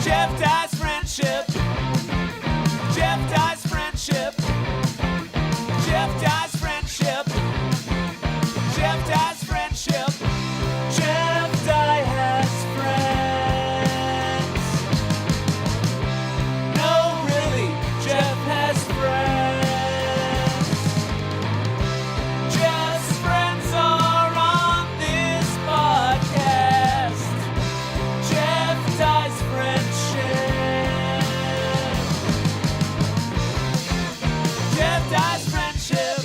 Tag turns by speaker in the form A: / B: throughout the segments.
A: Jeff Dye's friendship. Jeff Dye's friendship. Jeff Dye's friendship. Jeff Dye's friendship. Jeff Dye has friends. No, really, Jeff has friends. Jeff's friends are on this podcast. Jeff Dye's friendship. Jeff Dye's friendship.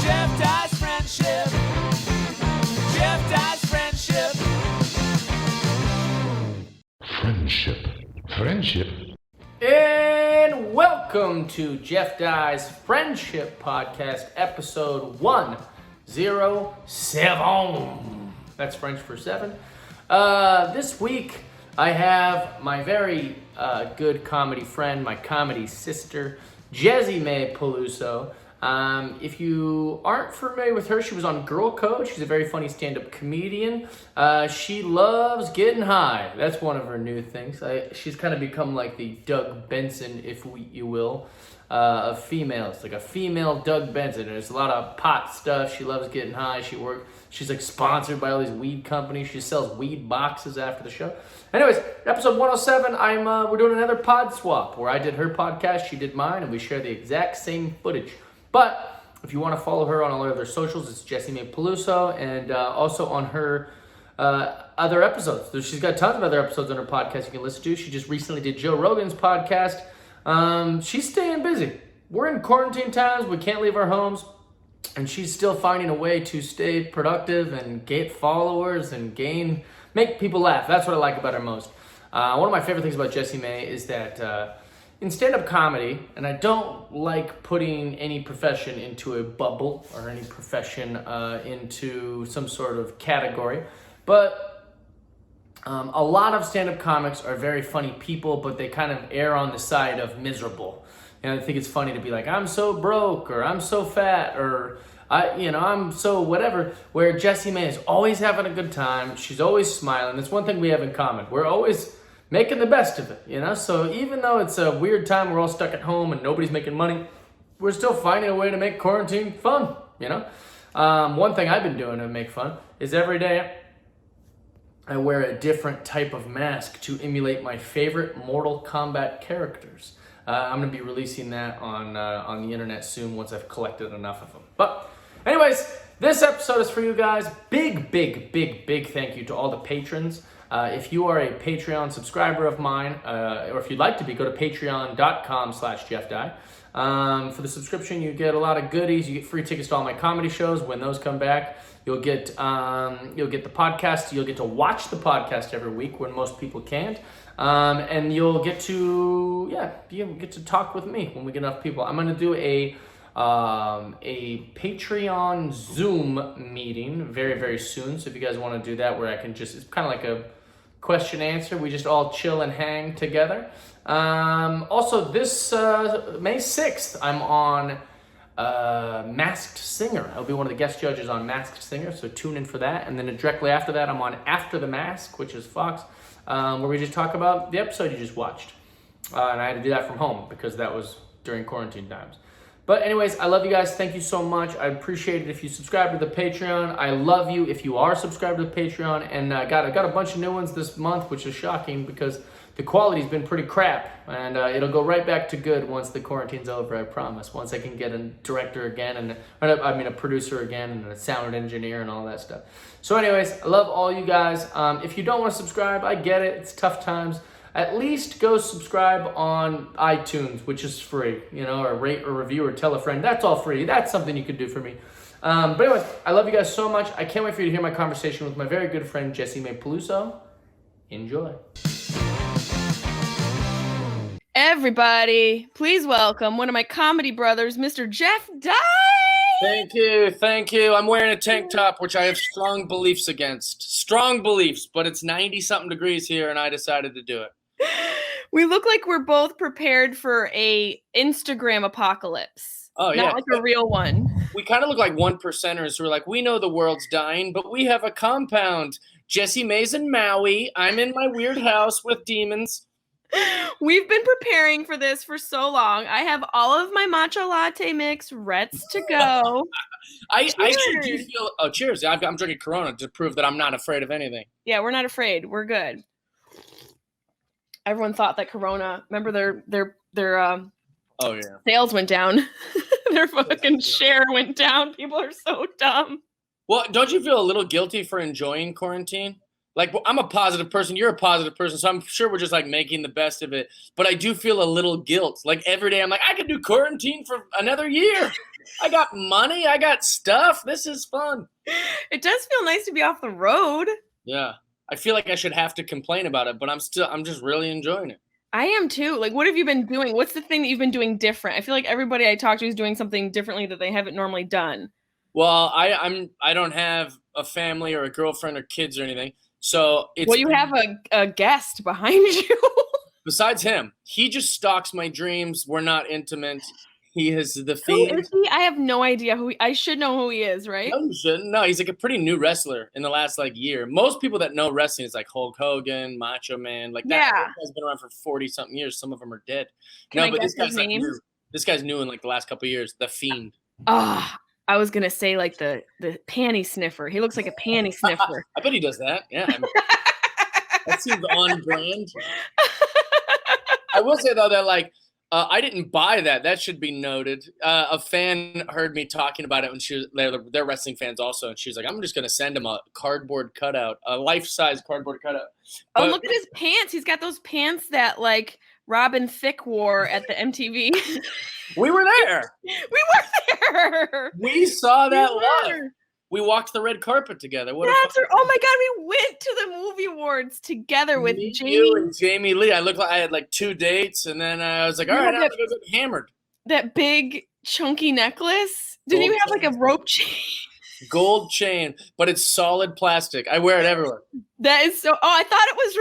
A: Jeff Dye's friendship. Jeff Dye's friendship.
B: Friendship.
C: And welcome to Jeff Dye's Friendship Podcast, episode 107. That's French for 7. This week, I have my very good comedy friend, my comedy sister, Jessimae Peluso. If you aren't familiar with her, she was on Girl Code. She's a very funny stand-up comedian. She loves getting high. That's one of her new things. She's kind of become like the Doug Benson, if you will, of females. Like a female Doug Benson. There's a lot of pot stuff. She loves getting high. She's like sponsored by all these weed companies. She sells weed boxes after the show. Anyways, episode 107, we're doing another pod swap where I did her podcast, she did mine, and we share the exact same footage. But if you want to follow her on all her other socials, it's Jessimae Peluso, and also on her other episodes. She's got tons of other episodes on her podcast you can listen to. She just recently did Joe Rogan's podcast. She's staying busy. We're in quarantine times. We can't leave our homes. And she's still finding a way to stay productive and get followers and make people laugh. That's what I like about her most. One of my favorite things about Jessimae is that in stand-up comedy, and I don't like putting any profession into a bubble or any profession into some sort of category, but a lot of stand-up comics are very funny people, but they kind of err on the side of miserable. I think it's funny to be like, I'm so broke, or I'm so fat, or I'm so whatever, where Jessimae is always having a good time. She's always smiling. That's one thing we have in common. We're always making the best of it, So even though it's a weird time, we're all stuck at home and nobody's making money, we're still finding a way to make quarantine fun, One thing I've been doing to make fun is every day I wear a different type of mask to emulate my favorite Mortal Kombat characters. I'm going to be releasing that on the internet soon once I've collected enough of them. But anyways, this episode is for you guys. Big thank you to all the patrons. If you are a Patreon subscriber of mine, or if you'd like to be, go to patreon.com/JeffDye. For the subscription, you get a lot of goodies. You get free tickets to all my comedy shows. When those come back, you'll get the podcast. You'll get to watch the podcast every week when most people can't. And you'll get to talk with me when we get enough people. I'm going to do a Patreon Zoom meeting very, very soon. So if you guys want to do that, where I can it's kind of like a question answer. We just all chill and hang together. Also, this May 6th, I'm on Masked Singer. I'll be one of the guest judges on Masked Singer, so tune in for that. And then directly after that, I'm on After the Mask, which is Fox, where we just talk about the episode you just watched. And I had to do that from home because that was during quarantine times. But anyways, I love you guys. Thank you so much. I appreciate it if you subscribe to the Patreon. I love you if you are subscribed to the Patreon. And I got a bunch of new ones this month, which is shocking because the quality's been pretty crap. And it'll go right back to good once the quarantine's over, I promise. Once I can get a director again, a producer again, and a sound engineer and all that stuff. So anyways, I love all you guys. If you don't want to subscribe, I get it. It's tough times. At least go subscribe on iTunes, which is free, or rate or review or tell a friend. That's all free. That's something you could do for me. But anyways, I love you guys so much. I can't wait for you to hear my conversation with my very good friend, Jessimae Peluso. Enjoy.
D: Everybody, please welcome one of my comedy brothers, Mr. Jeff Dye.
C: Thank you. I'm wearing a tank top, which I have strong beliefs against. Strong beliefs, but it's 90-something degrees here, and I decided to do it.
D: We look like we're both prepared for a Instagram apocalypse.
C: Oh, yeah.
D: Not like a real one.
C: We kind of look like 1%ers who are like, we know the world's dying, but we have a compound.
B: Jessimae's in Maui. I'm in my weird house with demons.
D: We've been preparing for this for so long. I have all of my matcha latte mix ready to go.
B: I actually do
D: Cheers.
B: feel. Oh, cheers! I'm drinking Corona to prove that I'm not afraid of anything.
D: Yeah, we're not afraid. We're good. Everyone thought that Corona. Remember their
B: Oh yeah.
D: sales went down. Their fucking share went down. People are so dumb.
B: Well, don't you feel a little guilty for enjoying quarantine? Like, well, I'm a positive person. You're a positive person, so I'm sure we're just like making the best of it. But I do feel a little guilt. Like every day, I'm like, I could do quarantine for another year. I got money. I got stuff. This is fun.
D: It does feel nice to be off the road.
B: Yeah. I feel like I should have to complain about it, but I'm just really enjoying it.
D: I am too. Like, what have you been doing? What's the thing that you've been doing different? I feel like everybody I talk to is doing something differently that they haven't normally done.
B: Well, I don't have a family or a girlfriend or kids or anything. So it's
D: Well, you have a guest behind you.
B: besides him, he just stalks my dreams. We're not intimate. He is the
D: Who
B: fiend.
D: is he? I have no idea I should know who he is, right?
B: No, you shouldn't. No, he's like a pretty new wrestler in the last like year. Most people that know wrestling is like Hulk Hogan, Macho Man, like that.
D: Yeah.
B: That guy's been around for 40-something years. Some of them are dead.
D: Can I
B: but
D: guess
B: this guy's
D: his
B: like
D: name?
B: new. This guy's new in like the last couple of years. The Fiend.
D: Ah, I was gonna say like the panty sniffer. He looks like a panty sniffer.
B: I bet he does that. Yeah, I mean, that seems on brand. I will say though that like I didn't buy that. That should be noted. A fan heard me talking about it when they're wrestling fans also, and she was like, "I'm just gonna send him a cardboard cutout, a life-size cardboard cutout."
D: Oh, look at his pants. He's got those pants that like Robin Thicke wore at the MTV.
B: We were there.
D: We were there.
B: We saw that
D: We
B: live.
D: were.
B: We walked the red carpet together. What a
D: That's
B: fun-
D: oh my god, we went to the movie awards together with
B: Me,
D: Jamie.
B: you and Jamie Lee. I looked like I had like 2 dates, and then I was like, "All
D: You
B: right,
D: had
B: I'm gonna go get hammered."
D: That big chunky necklace. Didn't you
B: Gold
D: have like a
B: chain.
D: rope chain?
B: Gold chain, but it's solid plastic. I wear it everywhere.
D: That is so. Oh, I thought it was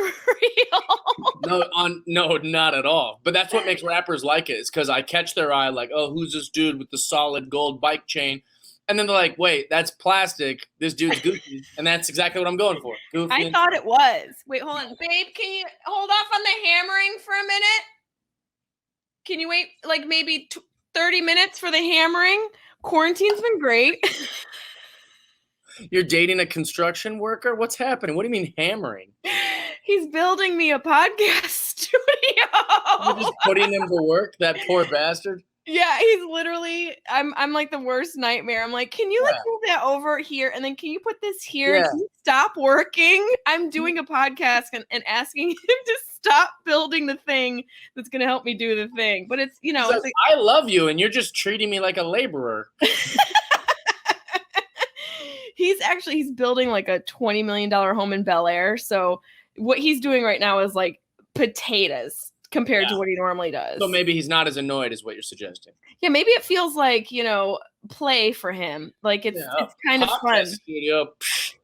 D: real.
B: No, not at all. But that's what makes rappers like it. Is because I catch their eye, like, "Oh, who's this dude with the solid gold bike chain?" And then they're like, "Wait, that's plastic. This dude's goofy," and that's exactly what I'm going for. Goofy.
D: I thought it was. Wait, hold on, babe. Can you hold off on the hammering for a minute? Can you wait like maybe 30 minutes for the hammering? Quarantine's been great.
B: You're dating a construction worker? What's happening? What do you mean hammering?
D: He's building me a podcast studio.
B: You're just putting him to work, that poor bastard.
D: Yeah, he's literally I'm like the worst nightmare. I'm like, can you like move that over here and then can you put this here?
B: Yeah.
D: Can you stop working? I'm doing a podcast and asking him to stop building the thing that's gonna help me do the thing. But it's
B: He's
D: it's
B: like,
D: like,
B: I love you, and you're just treating me like a laborer.
D: he's building like a $20 million home in Bel Air. So what he's doing right now is like potatoes compared to what he normally does.
B: So maybe he's not as annoyed as what you're suggesting.
D: Yeah, maybe it feels like, play for him. Like it's kind of
B: Podcast
D: fun.
B: Studio. Psh.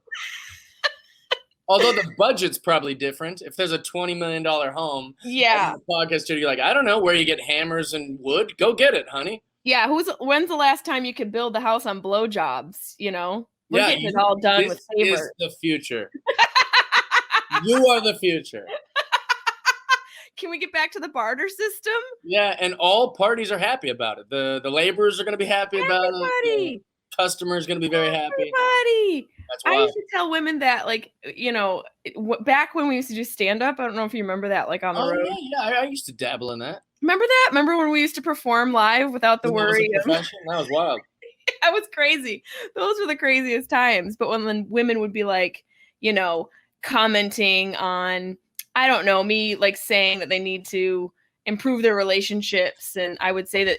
B: Although the budget's probably different. If there's a $20 million home,
D: Yeah.
B: podcast studio, like, I don't know where you get hammers and wood. Go get it, honey.
D: Yeah, when's the last time you could build the house on blowjobs, We're
B: Yeah,
D: getting it all done with
B: This
D: favor.
B: is the future. You are the future.
D: Can we get back to the barter system?
B: Yeah, and all parties are happy about it. The laborers are going to be happy about it.
D: Everybody.
B: The customer is going to be very happy.
D: Everybody.
B: That's
D: I
B: why.
D: used to tell women that, like, back when we used to do stand-up, I don't know if you remember that, like on the
B: Oh,
D: road.
B: yeah, I used to dabble in that.
D: Remember that? Remember when we used to perform live without the
B: When that was a
D: worry of
B: profession? That was wild.
D: that was crazy. Those were the craziest times. But when women would be like, commenting on, I don't know, me like saying that they need to improve their relationships. And I would say that,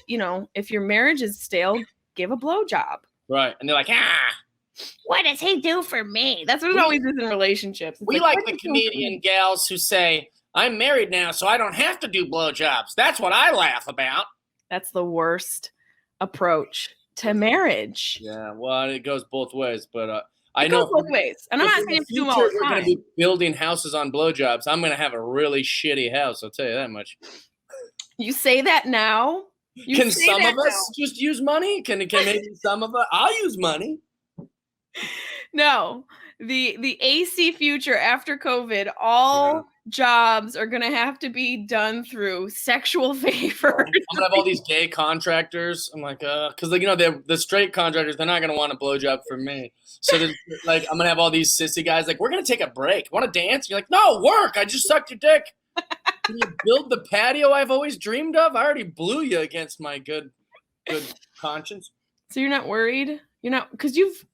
D: if your marriage is stale, give a blowjob.
B: Right. And they're like,
D: What does he do for me? That's what it always is in relationships. It's
B: we like
D: what
B: the
D: does he do for me?
B: comedian gals who say, I'm married now, so I don't have to do blowjobs. That's what I laugh about.
D: That's the worst approach to marriage.
B: Yeah, well, it goes both ways, but I
D: It
B: know
D: goes both ways. And I'm
B: if
D: not
B: in
D: saying
B: the
D: do them all
B: future
D: the
B: we're
D: time.
B: going to be building houses on blowjobs. I'm going to have a really shitty house. I'll tell you that much.
D: You say that now.
B: Can some of us just use money? Can maybe some of us? I'll use money.
D: No, the AC future after COVID, all jobs are gonna have to be done through sexual favor.
B: I'm gonna have all these gay contractors. I'm like, because like the straight contractors, they're not gonna want a blowjob from me. So like I'm gonna have all these sissy guys like, we're gonna take a break. Want to dance? You're like, no, work. I just sucked your dick. Can you build the patio I've always dreamed of? I already blew you against my good conscience.
D: So you're not worried? You're not, because you've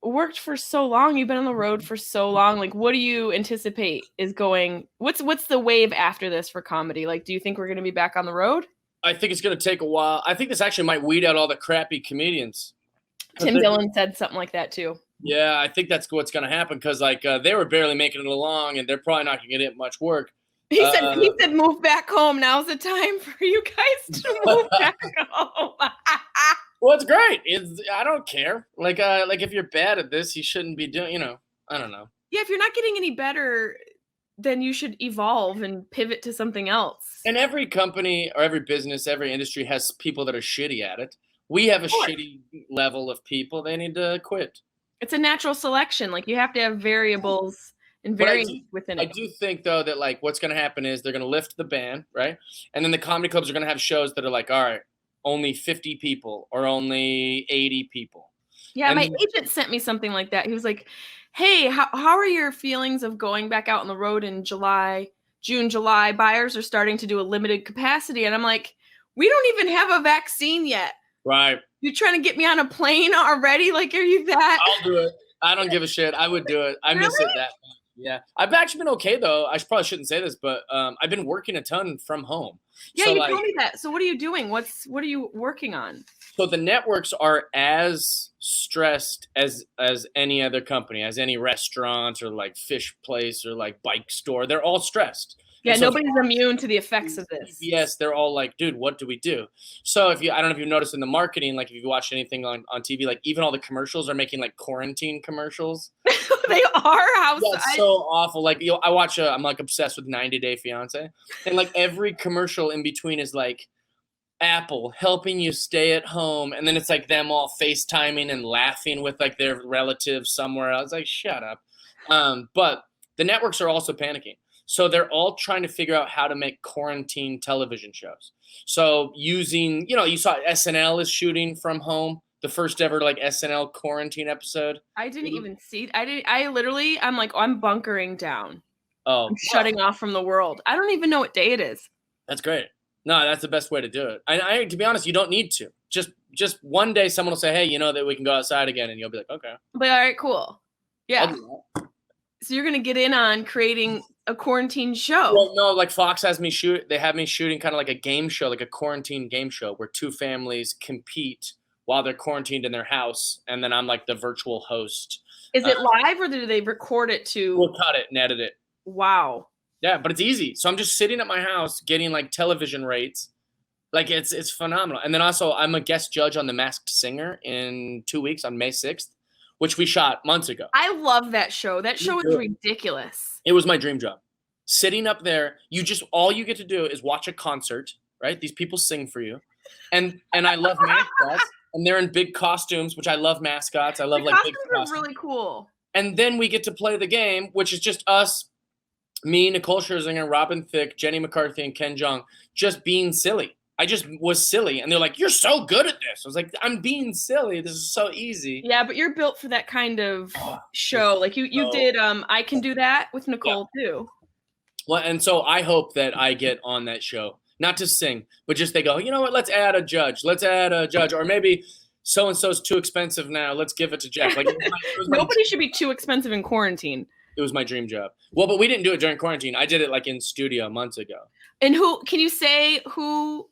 D: worked for so long. You've been on the road for so long. Like, what do you anticipate is going? What's the wave after this for comedy? Like, do you think we're going to be back on the road?
B: I think it's going to take a while. I think this actually might weed out all the crappy comedians.
D: Tim Dillon said something like that too.
B: Yeah, I think that's what's going to happen because like they were barely making it along, and they're probably not going to get much work.
D: He said, move back home. Now's the time for you guys to move back home.
B: Well, it's great. I don't care. Like if you're bad at this, you shouldn't be doing. I don't know.
D: Yeah, if you're not getting any better, then you should evolve and pivot to something else.
B: And every company or every business, every industry has people that are shitty at it. We have a shitty level of people. They need to quit.
D: It's a natural selection. Like you have to have variables and variance within it.
B: I do think though that like what's going to happen is they're going to lift the ban, right? And then the comedy clubs are going to have shows that are like, all right, only 50 people or only 80 people.
D: Yeah, and my agent sent me something like that. He was like, hey, how are your feelings of going back out on the road in June, July? Buyers are starting to do a limited capacity. And I'm like, we don't even have a vaccine yet.
B: Right.
D: You trying to get me on a plane already? Like, are you that?
B: I'll do it. I don't give a shit. I would do it. I miss it that much. Yeah. I've actually been okay though. I probably shouldn't say this, but I've been working a ton from home.
D: Yeah, so, you told me that. So what are you doing? What are you working on?
B: So the networks are as stressed as any other company, as any restaurant or like fish place or like bike store. They're all stressed.
D: Yeah, so nobody's immune to the effects of this.
B: Yes, they're all like, dude, what do we do? So I don't know if you've noticed in the marketing, like if you watched anything on TV, like even all the commercials are making like quarantine commercials.
D: They are? How
B: so awful. Like I watch I'm like obsessed with 90 Day Fiance. And like every commercial in between is like Apple helping you stay at home. And then it's like them all FaceTiming and laughing with like their relatives somewhere. I was like, shut up. But the networks are also panicking. So they're all trying to figure out how to make quarantine television shows. So using, you saw SNL is shooting from home, the first ever like SNL quarantine episode.
D: I didn't even see. I'm like, I'm bunkering down.
B: Oh,
D: I'm shutting off from the world. I don't even know what day it is.
B: That's great. No, that's the best way to do it. I to be honest, you don't need to. Just one day someone will say, hey, that we can go outside again. And you'll be like, okay.
D: But all right, cool. Yeah. So you're going to get in on creating a quarantine show.
B: Well, no, like Fox has me they have me shooting kind of like a game show, like a quarantine game show where two families compete while they're quarantined in their house. And then I'm like the virtual host.
D: Is it live or do they record it to?
B: We'll cut it and edit it.
D: Wow.
B: Yeah, but it's easy. So I'm just sitting at my house getting like television rates. Like it's phenomenal. And then also I'm a guest judge on The Masked Singer in 2 weeks on May 6th. Which we shot months ago.
D: I love that show. That show is ridiculous.
B: It was my dream job. Sitting up there, all you get to do is watch a concert, right? These people sing for you. And I love mascots. And they're in big costumes, which I love mascots. I love like big costumes.
D: Are really cool.
B: And then we get to play the game, which is just us, me, Nicole Scherzinger, Robin Thicke, Jenny McCarthy, and Ken Jeong, just being silly. I just was silly. And they're like, you're so good at this. I was like, I'm being silly. This is so easy.
D: Yeah, but you're built for that kind of show. Like you did I Can Do That with Nicole too.
B: Well, and so I hope that I get on that show. Not to sing, but just they go, you know what, let's add a judge. Or maybe so-and-so's too expensive now. Let's give it to Jeff. Like
D: nobody should be too expensive in quarantine.
B: It was my dream job. Well, but we didn't do it during quarantine. I did it like in studio months ago.
D: And can you say who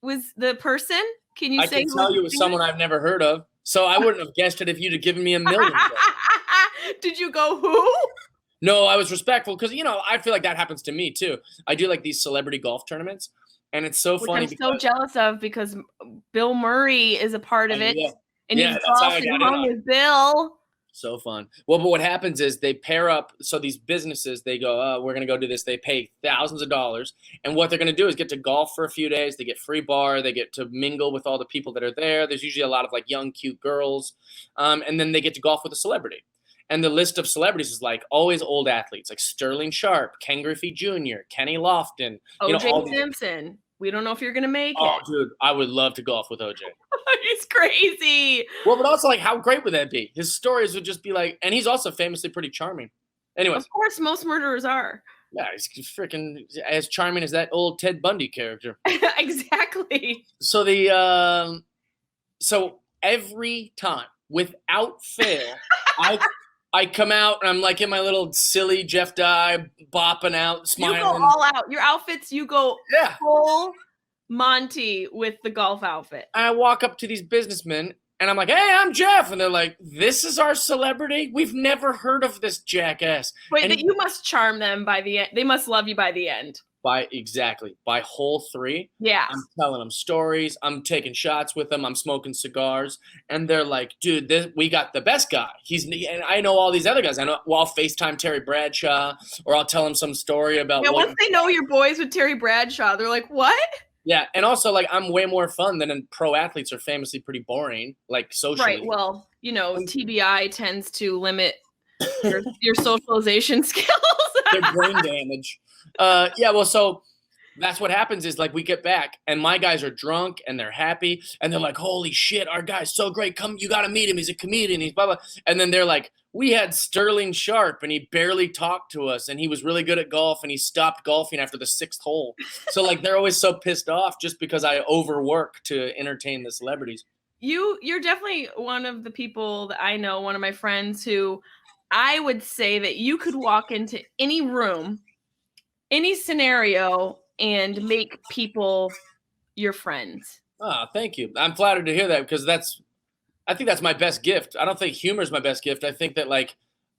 D: was the person? Can you say?
B: I can tell you it was someone I've never heard of. So I wouldn't have guessed it if you'd have given me $1 million.
D: Did you go who?
B: No, I was respectful because, I feel like that happens to me too. I do like these celebrity golf tournaments and it's so funny.
D: I'm so jealous of because Bill Murray is a part of it.
B: Yeah.
D: And you've golfed along with Bill.
B: So fun. Well, but what happens is they pair up. So these businesses, they go, we're going to go do this. They pay thousands of dollars. And what they're going to do is get to golf for a few days. They get free bar. They get to mingle with all the people that are there. There's usually a lot of like young, cute girls. And then they get to golf with a celebrity. And the list of celebrities is like always old athletes, like Sterling Sharp, Ken Griffey Jr., Kenny Lofton.
D: OJ
B: All these.
D: Simpson. We don't know if you're gonna make
B: Oh,
D: it.
B: dude, I would love to golf with OJ.
D: He's crazy.
B: Well, but also, like, how great would that be? His stories would just be like, and he's also famously pretty charming. Anyways,
D: Of course, most murderers are.
B: yeah, he's freaking as charming as that old Ted Bundy character.
D: Exactly.
B: So so every time, without fail, I come out and I'm like in my little silly Jeff Dye bopping out, smiling.
D: You go all out. Your outfits, you go
B: Yeah.
D: full Monty with the golf outfit.
B: I walk up to these businessmen and I'm like, "Hey, I'm Jeff," and they're like, "This is our celebrity? We've never heard of this jackass."
D: Wait,
B: And
D: you must charm them by the end. They must love you by the end.
B: by hole 3,
D: Yeah.
B: I'm telling them stories. I'm taking shots with them. I'm smoking cigars, and they're like, "Dude, we got the best guy." And I know all these other guys. I'll FaceTime Terry Bradshaw, or I'll tell him some story about.
D: Yeah, once they know you're boys with Terry Bradshaw, they're like, "What?"
B: Yeah, and also like I'm way more fun than pro athletes are famously pretty boring, like socially.
D: Right. Well, TBI tends to limit your socialization skills.
B: Their brain damage. Yeah, well, so that's what happens is like we get back and my guys are drunk and they're happy and they're like, "Holy shit, our guy's so great. Come, you got to meet him. He's a comedian. He's blah, blah." And then they're like, "We had Sterling Sharp and he barely talked to us and he was really good at golf and he stopped golfing after the 6th hole." So like they're always so pissed off just because I overwork to entertain the celebrities.
D: You're definitely one of the people that I know, one of my friends who I would say that you could walk into any room, any scenario, and make people your friends.
B: Thank you. I'm flattered to hear that because I think that's my best gift. I don't think humor is my best gift. I think that like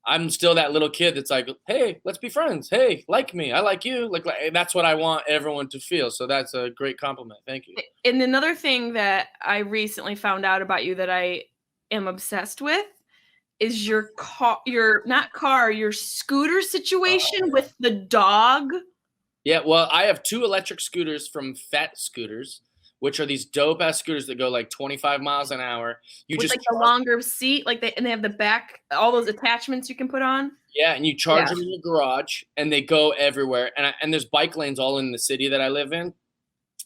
B: I'm still that little kid that's like, "Hey, let's be friends. Hey, like me. I like you." Like that's what I want everyone to feel. So that's a great compliment. Thank you.
D: And another thing that I recently found out about you that I am obsessed with is your scooter situation with the dog.
B: Yeah, well, I have 2 electric scooters from Fat Scooters, which are these dope ass scooters that go like 25 miles an hour.
D: With like the longer seat, and they have the back, all those attachments you can put on.
B: Yeah, and you charge them in your garage, and they go everywhere. And there's bike lanes all in the city that I live in.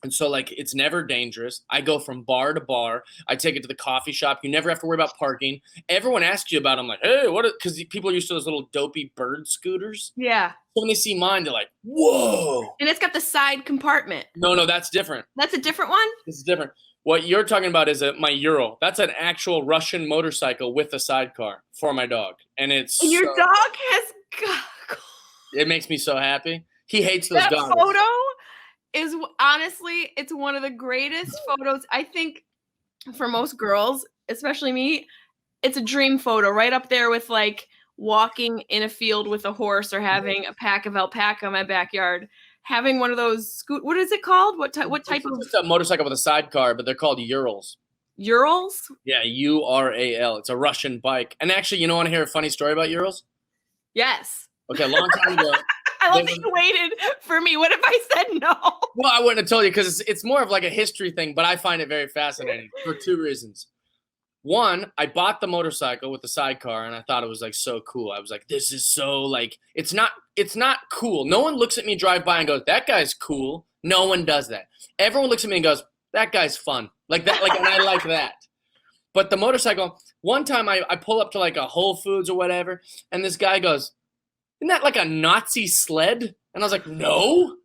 B: And so, like, it's never dangerous. I go from bar to bar. I take it to the coffee shop. You never have to worry about parking. Everyone asks you about them, like, "Hey, what?" Because people are used to those little dopey bird scooters.
D: Yeah.
B: So when they see mine, they're like, "Whoa."
D: And it's got the side compartment.
B: No, that's different.
D: That's a different one?
B: This is different. What you're talking about is my Ural. That's an actual Russian motorcycle with a sidecar for my dog. And
D: And your dog has goggles.
B: It makes me so happy. He hates those
D: That
B: goggles.
D: photo is honestly, it's one of the greatest photos. I think for most girls, especially me, it's a dream photo right up there with like walking in a field with a horse or having a pack of alpaca in my backyard. Having one of those what is it called? What type of
B: It's a motorcycle with a sidecar, but they're called Urals.
D: Urals?
B: Yeah, Ural. It's a Russian bike. And actually, you want to hear a funny story about Urals?
D: Yes.
B: Okay, a long time ago.
D: I love that you waited for me. What if I said no?
B: Well, I wouldn't have told you because it's more of like a history thing, but I find it very fascinating for 2 reasons. One, I bought the motorcycle with the sidecar and I thought it was like so cool. I was like, this is so like, it's not cool. No one looks at me drive by and goes, "That guy's cool." No one does that. Everyone looks at me and goes, "That guy's fun." Like that, and I like that. But the motorcycle, one time I pull up to like a Whole Foods or whatever, and this guy goes, "Isn't that like a Nazi sled?" And I was like, "No."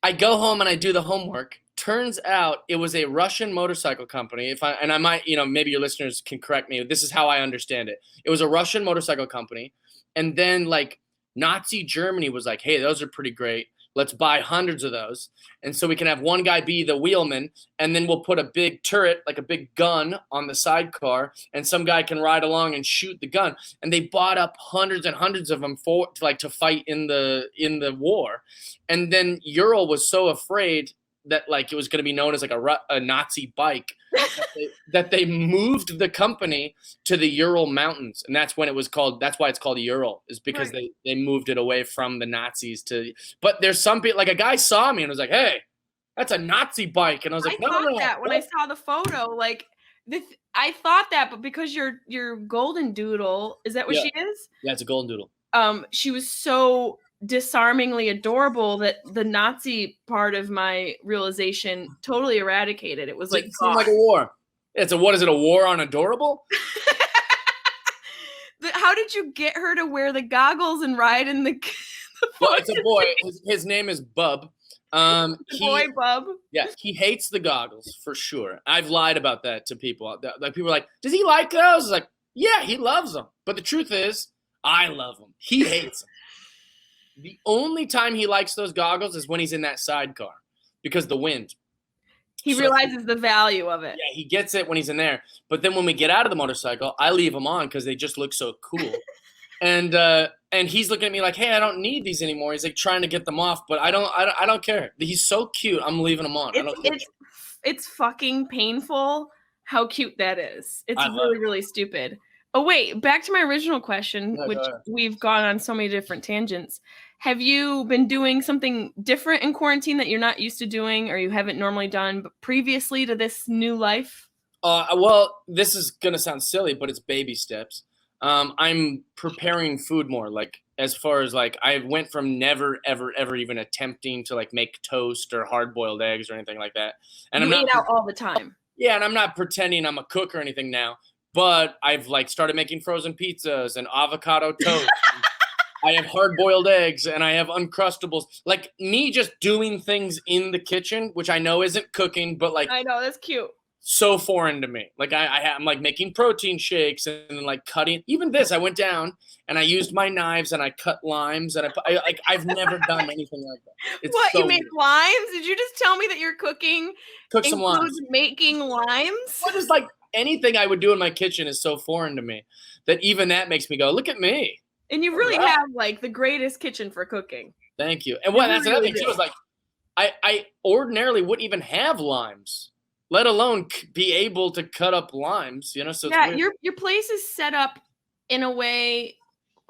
B: I go home and I do the homework. Turns out it was a Russian motorcycle company. I might, maybe your listeners can correct me. This is how I understand it. It was a Russian motorcycle company. And then like Nazi Germany was like, "Hey, those are pretty great. Let's buy hundreds of those. And so we can have one guy be the wheelman, and then we'll put a big turret, like a big gun on the sidecar, and some guy can ride along and shoot the gun." And they bought up hundreds and hundreds of them to fight in the war. And then Ural was so afraid that like it was going to be known as like a Nazi bike that they moved the company to the Ural Mountains. And that's why it's called Ural, is because
D: Right.
B: they moved it away from the Nazis but there's some people, like a guy saw me and was like, "Hey, that's a Nazi bike." And I was like,
D: I
B: "No,
D: thought
B: no."
D: that when I saw the photo, like I thought that, but because your golden doodle, is that what
B: Yeah.
D: she is?
B: Yeah, it's a golden doodle.
D: She was so disarmingly adorable that the Nazi part of my realization totally eradicated. It was like,
B: It seemed like a war. It's a, what is it, a war on adorable?
D: How did you get her to wear the goggles and ride in the
B: Well, it's a boy. His name is Bub.
D: boy Bub?
B: Yeah, he hates the goggles for sure. I've lied about that to people. Like people are like, "Does he like those?" It's like, yeah, he loves them. But the truth is, I love them. He hates them. The only time he likes those goggles is when he's in that sidecar because the wind.
D: He
B: So-
D: realizes the value of it.
B: Yeah, he gets it when he's in there. But then when we get out of the motorcycle, I leave them on because they just look so cool. And he's looking at me like, "Hey, I don't need these anymore." He's like trying to get them off, but I don't care. He's so cute. I'm leaving them on. I don't care.
D: It's fucking painful how cute that is. It's
B: I love
D: really,
B: it.
D: really stupid. Oh, wait, back to my original question,
B: Yeah,
D: which
B: go ahead.
D: we've gone on so many different tangents. Have you been doing something different in quarantine that you're not used to doing or you haven't normally done previously to this new life?
B: Well, this is gonna sound silly, but it's baby steps. I'm preparing food more. Like as far as like I went from never, ever, ever even attempting to like make toast or hard boiled eggs or anything like that. And
D: You
B: I'm not
D: eat out all the time.
B: Yeah, and I'm not pretending I'm a cook or anything now, but I've like started making frozen pizzas and avocado toast. I have hard-boiled eggs and I have Uncrustables. Like me just doing things in the kitchen, which I know isn't cooking, but like
D: I know, that's cute.
B: so foreign to me. Like I'm like making protein shakes and like cutting. Even this, I went down and I used my knives and I cut limes and I've never done anything like that. It's
D: What,
B: so
D: you made
B: weird.
D: limes? Did you just tell me that your cooking
B: Cook some limes.
D: includes making limes?
B: What is like anything I would do in my kitchen is so foreign to me that even that makes me go, look at me.
D: And you really
B: Alright.
D: have like the greatest kitchen for cooking.
B: Thank you. And what
D: You
B: that's another
D: really
B: thing too
D: do.
B: is like I ordinarily wouldn't even have limes, let alone be able to cut up limes. You know, so it's
D: Yeah,
B: weird.
D: your place is set up in a way.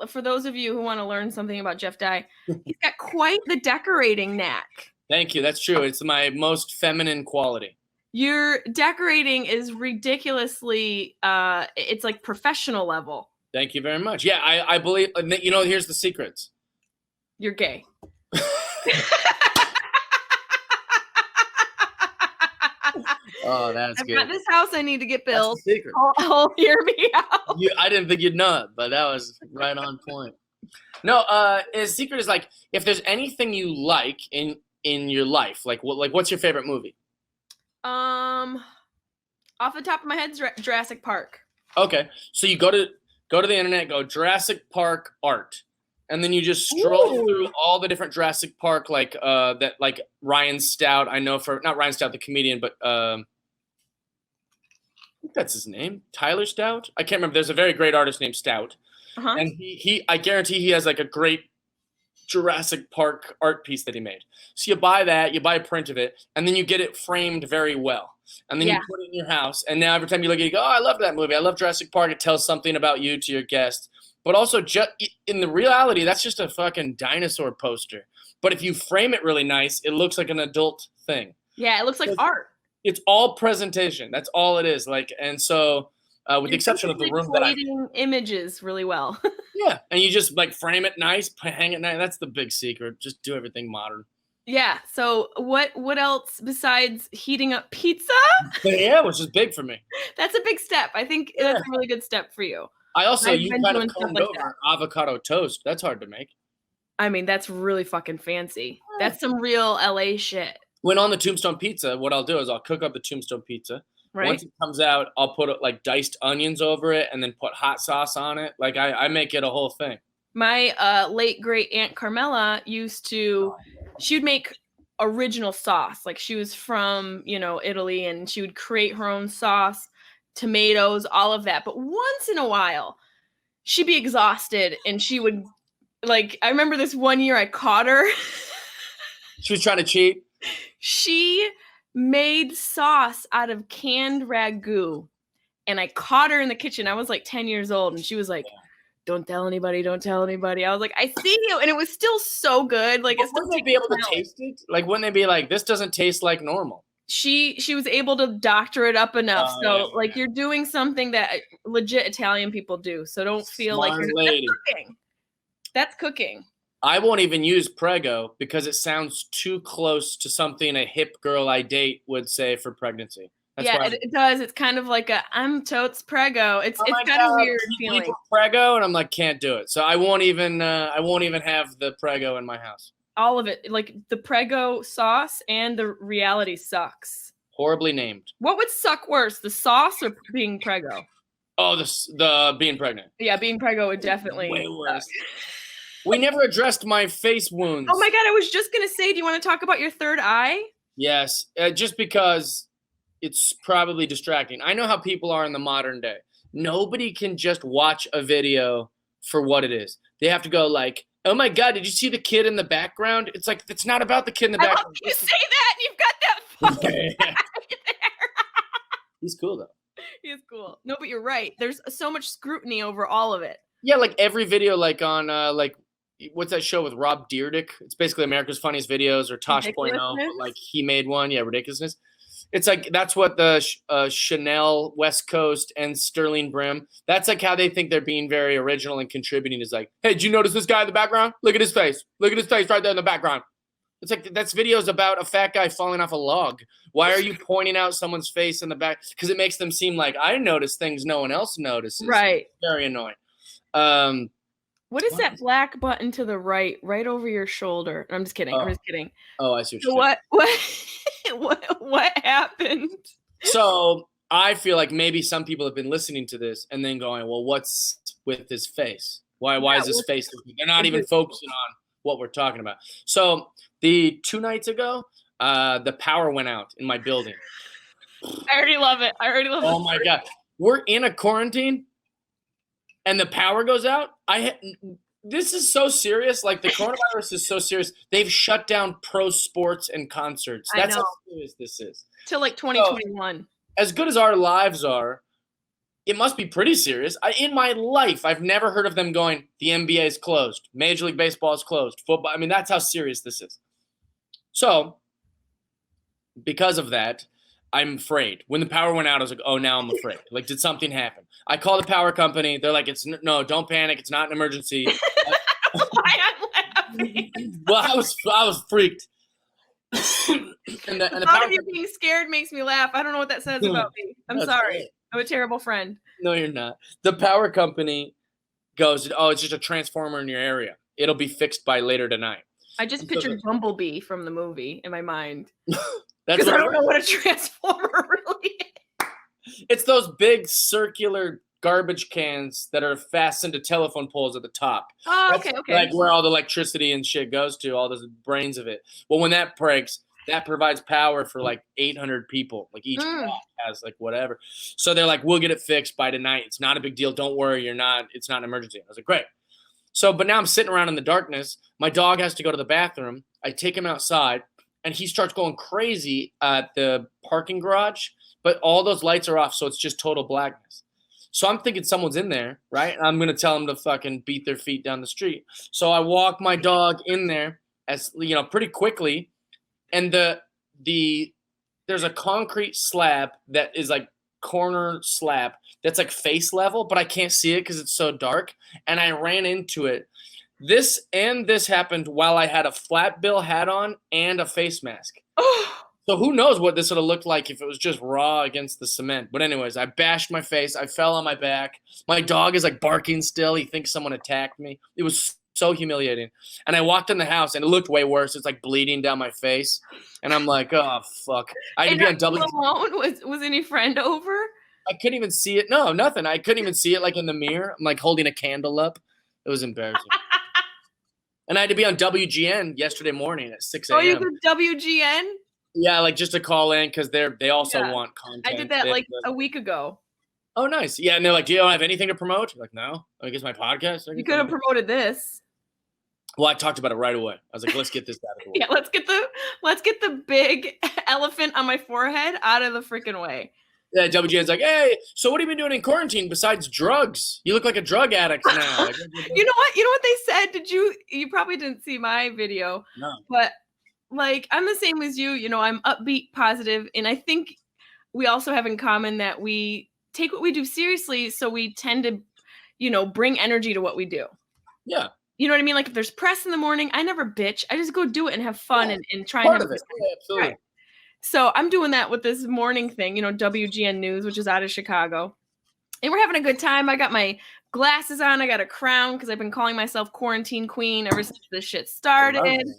D: For those of you who want to learn something about Jeff Dye, he's got quite the decorating knack.
B: Thank you. That's true. It's my most feminine quality.
D: Your decorating is ridiculously it's like professional level.
B: Thank you very much. Yeah, I believe. You know, here's the secrets.
D: You're gay.
B: Oh, that's
D: I've
B: good.
D: got this house I need to get
B: That's
D: built.
B: the secret.
D: Oh, hear me out.
B: I didn't think you'd know it, but that was right on point. No, the secret is like if there's anything you like in your life, like what's your favorite movie?
D: Off the top of my head, Jurassic Park.
B: Okay, so you go to the internet, go Jurassic Park Art, and then you just stroll through all the different Jurassic Park that like Ryan Stout. I know for not Ryan Stout the comedian, but I think that's his name, Tyler Stout. I can't remember. There's a very great artist named Stout, and he I guarantee he has like a great Jurassic Park art piece that he made. So you buy that, you buy a print of it, and then you get it framed very well. And then you put it in your house. And now every time you look at it, you go, oh, I love that movie. I love Jurassic Park. It tells something about you to your guest. But also, in the reality, that's just a fucking dinosaur poster. But if you frame it really nice, it looks like an adult thing.
D: Yeah, it looks like art.
B: It's all presentation. That's all it is. Like, and so with the exception of the room that
D: plating images really well.
B: Yeah, and you just like frame it nice, hang it nice. That's the big secret. Just do everything modern.
D: Yeah. So what else besides heating up pizza?
B: Yeah, which is big for me.
D: That's a big step. I think that's a really good step for you.
B: You
D: been
B: kind of
D: doing stuff
B: combed
D: like
B: over avocado toast. That's hard to make.
D: I mean, that's really fucking fancy. That's some real LA shit.
B: When on the Tombstone pizza, what I'll do is I'll cook up the Tombstone pizza.
D: Right.
B: Once it comes out, I'll put like diced onions over it and then put hot sauce on it. Like I make it a whole thing.
D: My late great Aunt Carmela she would make original sauce. Like she was from, Italy, and she would create her own sauce, tomatoes, all of that. But once in a while, she'd be exhausted and she would I remember this one year I caught her.
B: She was trying to cheat.
D: She made sauce out of canned ragu, and I caught her in the kitchen. I was like 10 years old, and she was like, don't tell anybody, don't tell anybody. I was like, I see you. And it was still so good. Like,
B: Wouldn't they be able to taste it? Like, wouldn't they be like, this doesn't taste like normal?
D: she was able to doctor it up enough.
B: Oh,
D: So
B: yeah,
D: like
B: yeah.
D: you're doing something that legit Italian people do. So don't feel like
B: Smart
D: you're
B: lady.
D: that's cooking. That's cooking.
B: I won't even use Prego because it sounds too close to something a hip girl I date would say for pregnancy. That's
D: Yeah,
B: why.
D: it does. It's kind of like I'm totes Prego. It's
B: Oh my
D: kind of
B: God,
D: weird
B: can you
D: feeling.
B: believe Prego, and I'm like, can't do it. So I won't even have the Prego in my house.
D: All of it, like the Prego sauce and the reality sucks.
B: Horribly named.
D: What would suck worse, the sauce or being Prego?
B: Oh, the being pregnant.
D: Yeah, being Prego would definitely
B: Way worse.
D: suck.
B: We never addressed my face wounds.
D: Oh my God, I was just gonna say, do you want to talk about your third eye?
B: Yes, just because it's probably distracting. I know how people are in the modern day. Nobody can just watch a video for what it is. They have to go like, oh my God, did you see the kid in the background? It's like, it's not about the kid in the
D: I love
B: background.
D: that you say that, and you've got that fucking guy there.
B: He's cool though.
D: He is cool. No, but you're right. There's so much scrutiny over all of it.
B: Yeah, like every video, like on like what's that show with Rob Dyrdek? It's basically America's Funniest Videos or Tosh.0, but like he made one. Yeah, Ridiculousness. It's like that's what the Chanel West Coast and Sterling Brim. That's like how they think they're being very original and contributing. Is like, hey, did you notice this guy in the background? Look at his face. Look at his face right there in the background. It's like that's videos about a fat guy falling off a log. Why are you pointing out someone's face in the back? Because it makes them seem like I notice things no one else notices.
D: Right.
B: Very annoying.
D: What is that black button to the right over your shoulder? I'm just kidding. I'm just kidding.
B: Oh, I see.
D: So what happened?
B: So I feel like maybe some people have been listening to this and then going, well, what's with his face? Why is his face? They're not even focusing on what we're talking about. So the 2 nights ago, the power went out in my building.
D: I already love it.
B: Oh my God. We're in a quarantine and the power goes out. This is so serious. Like the coronavirus is so serious. They've shut down pro sports and concerts. That's how serious this is.
D: Till like 2021.
B: So, as good as our lives are, it must be pretty serious. In my life, I've never heard of them going, the NBA is closed. Major League Baseball is closed. Football. I mean, that's how serious this is. So because of that, I'm afraid. When the power went out, I was like, oh, now I'm afraid. Like, did something happen? I called the power company. They're like, no, don't panic. It's not an emergency.
D: Why I'm laughing?
B: Well, I was freaked. and the
D: thought of you being scared makes me laugh. I don't know what that says about me. I'm sorry. Great. I'm a terrible friend.
B: No, you're not. The power company goes, oh, it's just a transformer in your area. It'll be fixed by later tonight.
D: I just pictured Bumblebee from the movie in my mind.
B: Because
D: I don't know what a transformer really is.
B: It's those big circular garbage cans that are fastened to telephone poles at the top.
D: Oh, okay.
B: Like where all the electricity and shit goes to, all the brains of it. Well, when that breaks, that provides power for like 800 people. Like each block has like whatever. So they're like, we'll get it fixed by tonight. It's not a big deal. Don't worry. It's not an emergency. I was like, great. So, but now I'm sitting around in the darkness. My dog has to go to the bathroom. I take him outside and he starts going crazy at the parking garage, but all those lights are off. So it's just total blackness. So I'm thinking someone's in there, right? And I'm going to tell them to fucking beat their feet down the street. So I walk my dog in there pretty quickly. And there's a concrete slab that is like corner slab that's like face level, but I can't see it because it's so dark. And I ran into it. This happened while I had a flat bill hat on and a face mask. So who knows what this would have looked like if it was just raw against the cement. But anyways, I bashed my face. I fell on my back. My dog is like barking still. He thinks someone attacked me. It was so humiliating. And I walked in the house and it looked way worse. It's like bleeding down my face. And I'm like, oh, fuck. I had to be on double.
D: Alone? Was any friend over?
B: I couldn't even see it. No, nothing. I couldn't even see it like in the mirror. I'm like holding a candle up. It was embarrassing. And I had to be on WGN yesterday morning at 6 a.m.
D: Oh, you did WGN?
B: Yeah, like just to call in because they also want content.
D: I did that like a week ago.
B: Oh, nice. Yeah, and they're like, do you don't have anything to promote? You're like, no. I guess my podcast.
D: You could have promoted this.
B: Well, I talked about it right away. I was like, let's get this out of the way.
D: Yeah, let's get the big elephant on my forehead out of the freaking way.
B: Yeah, WGN's like, hey, so what have you been doing in quarantine besides drugs? You look like a drug addict now.
D: You know what? You know what they said? You probably didn't see my video.
B: No.
D: But like I'm the same as you. You know, I'm upbeat, positive, and I think we also have in common that we take what we do seriously, so we tend to, you know, bring energy to what we do.
B: Yeah.
D: You know what I mean? Like if there's press in the morning, I never bitch. I just go do it and have fun and try and
B: Part
D: have
B: of
D: a
B: it.
D: good time.
B: Yeah, absolutely.
D: Right. So I'm doing that with this morning thing, you know, WGN News, which is out of Chicago. And we're having a good time. I got my glasses on. I got a crown because I've been calling myself quarantine queen ever since this shit
B: I love
D: started.
B: that.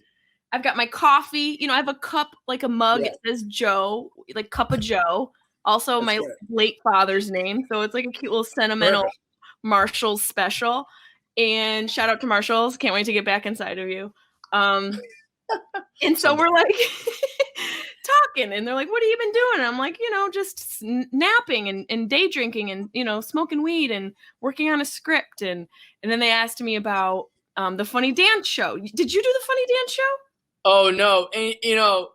D: I've got my coffee. You know, I have a cup, like a mug.
B: Yeah.
D: It says Joe, like Cup of Joe. Also,
B: That's
D: my
B: right.
D: late father's name. So it's like a cute little sentimental
B: Perfect.
D: Marshall's special. And shout out to Marshalls. Can't wait to get back inside of you. And so we're like talking, and they're like, "What have you been doing?" And I'm like, you know, just napping and day drinking and, you know, smoking weed and working on a script. And then they asked me about the Funny Dance Show. Did you do the Funny Dance Show?
B: Oh no, and you know,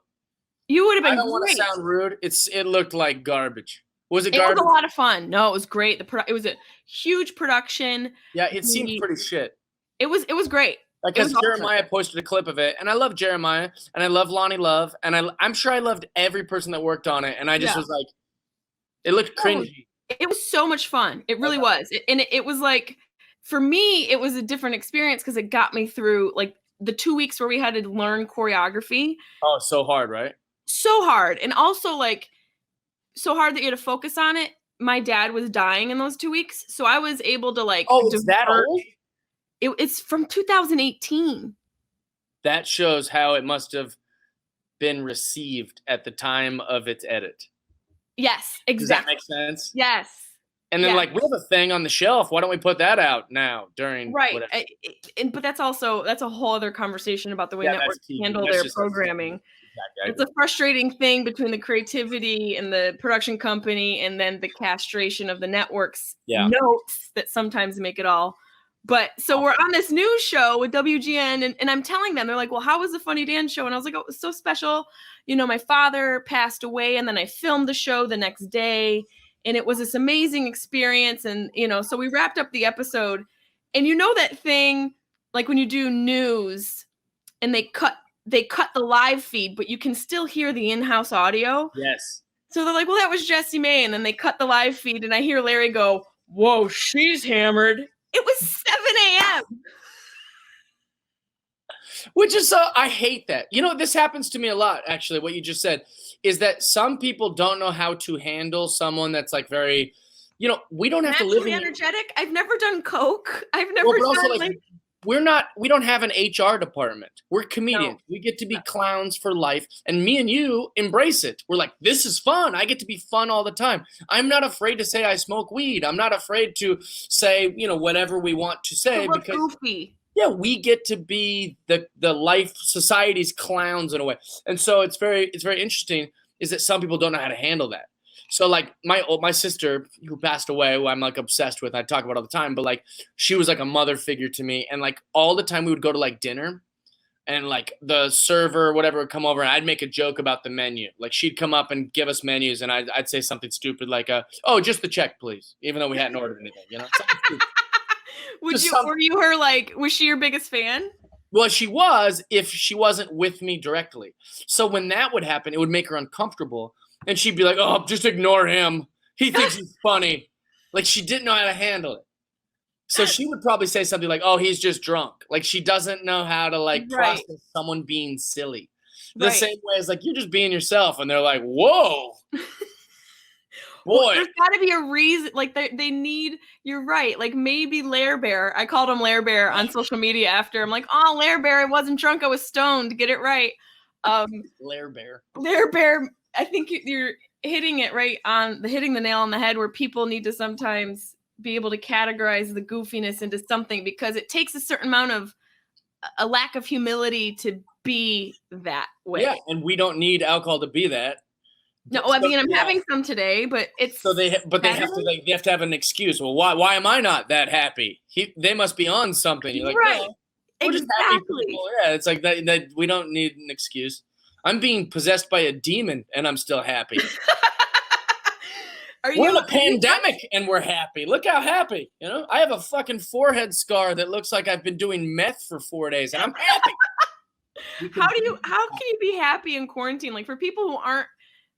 D: You would have
B: I
D: been
B: don't want to
D: great.
B: sound rude. It looked like garbage. Was it
D: It was
B: garbage?
D: a lot of fun. No, it was great. It was a huge production.
B: Yeah, it seemed pretty shit.
D: It was great.
B: Like,
D: It was
B: because
D: awesome.
B: Jeremiah posted a clip of it, and I love Jeremiah, and I love Lonnie Love, and I'm sure I loved every person that worked on it, and I just
D: Yeah.
B: was like, it looked cringy.
D: It was so much fun. It really was. It was like, for me, it was a different experience because it got me through like the 2 weeks where we had to learn choreography.
B: Oh, so hard, right?
D: So hard. And also like so hard that you had to focus on it. My dad was dying in those 2 weeks. So I was able to like
B: Oh, it's that
D: divert.
B: old?
D: It's from 2018.
B: That shows how it must have been received at the time of its edit.
D: Yes,
B: Does that
D: exactly.
B: make sense?
D: Yes.
B: And then,
D: Yeah.
B: like, we have a thing on the shelf. Why don't we put that out now during
D: Right.
B: whatever?
D: But that's a whole other conversation about the way
B: Yeah,
D: networks
B: that's TV.
D: handle
B: That's
D: their
B: just-
D: programming.
B: Exactly.
D: It's a frustrating thing between the creativity and the production company and then the castration of the network's notes that sometimes make it all. But so we're on this news show with WGN and I'm telling them, they're like, well, how was the Funny Dance Show? And I was like, oh, it was so special. You know, my father passed away and then I filmed the show the next day and it was this amazing experience. And, you know, so we wrapped up the episode and you know that thing, like when you do news and they cut the live feed, but you can still hear the in-house audio.
B: Yes.
D: So they're like, well, that was Jessimae. And then they cut the live feed and I hear Larry go, whoa, she's hammered. It was 7 a.m.
B: Which is I hate that. You know, this happens to me a lot, actually, what you just said, is that some people don't know how to handle someone that's like very, you know, we don't have to live in
D: energetic. I've never done coke. I've never
B: but also,
D: done
B: like we don't have an HR department. We're comedians.
D: No.
B: We get to be clowns for life. And me and you embrace it. We're like, this is fun. I get to be fun all the time. I'm not afraid to say I smoke weed. I'm not afraid to say, you know, whatever we want to say because
D: goofy.
B: Yeah, we get to be the life society's clowns in a way. And so it's very interesting is that some people don't know how to handle that. So like my sister who passed away, who I'm like obsessed with, I talk about all the time, but like she was like a mother figure to me. And like all the time we would go to like dinner and like the server or whatever would come over and I'd make a joke about the menu. Like she'd come up and give us menus and I'd say something stupid like, oh, just the check, please. Even though we hadn't ordered anything, you know?
D: Were you her like, was she your biggest fan?
B: Well, she was if she wasn't with me directly. So when that would happen, it would make her uncomfortable. And she'd be like, oh, just ignore him. He thinks he's funny. Like she didn't know how to handle it. So she would probably say something like, oh, he's just drunk. Like she doesn't know how to like process someone being silly. The same way as like, you're just being yourself. And they're like, whoa. Boy.
D: Well, there's got to be a reason. Like they need, you're right. Like maybe Lair Bear. I called him Lair Bear on social media after. I'm like, oh, Lair Bear, I wasn't drunk. I was stoned. Get it right.
B: Lair Bear.
D: Lair Bear. I think you're hitting it right on hitting the nail on the head where people need to sometimes be able to categorize the goofiness into something because it takes a certain amount of a lack of humility to be that way.
B: Yeah, and we don't need alcohol to be that.
D: No, I mean I'm having some today, but it's
B: so they have to have an excuse. Well, why am I not that happy? They must be on something. You're like,
D: right,
B: no, we're just happy people. Yeah, it's like that we don't need an excuse. I'm being possessed by a demon and I'm still happy. We're in a pandemic and we're happy. Look how happy. You know, I have a fucking forehead scar that looks like I've been doing meth for 4 days and I'm happy.
D: How can you be happy in quarantine? Like for people who aren't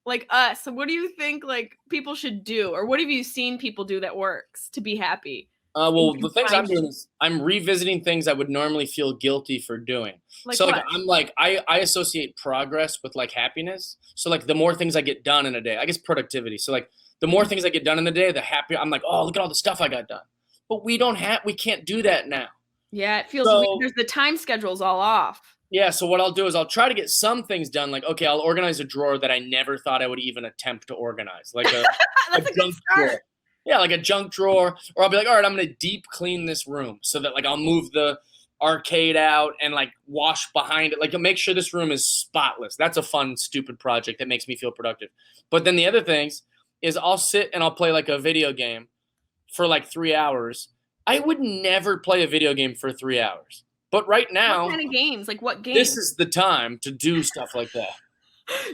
D: like us, what do you think like people should do? Or what have you seen people do that works to be happy?
B: Well, the things I'm doing is I'm revisiting things I would normally feel guilty for doing.
D: Like
B: So
D: what?
B: like I'm like I associate progress with like happiness. So like the more things I get done in a day, I guess productivity. So like the more things I get done in the day, the happier I'm like, oh, look at all the stuff I got done. But we can't do that now.
D: Yeah, it feels
B: So-
D: weird. There's the time schedule's all off.
B: Yeah, so what I'll do is I'll try to get some things done. Like, okay, I'll organize a drawer that I never thought I would even attempt to organize. Like a
D: That's a good
B: junk
D: start.
B: drawer. Yeah, like a junk drawer. Or I'll be like, all right, I'm gonna deep clean this room so that like I'll move the arcade out and like wash behind it. Like make sure this room is spotless. That's a fun, stupid project that makes me feel productive. But then the other things is I'll sit and I'll play like a video game for like 3 hours. I would never play a video game for 3 hours. But right now,
D: What kind of games? Like what games?
B: this is the time to do stuff like that.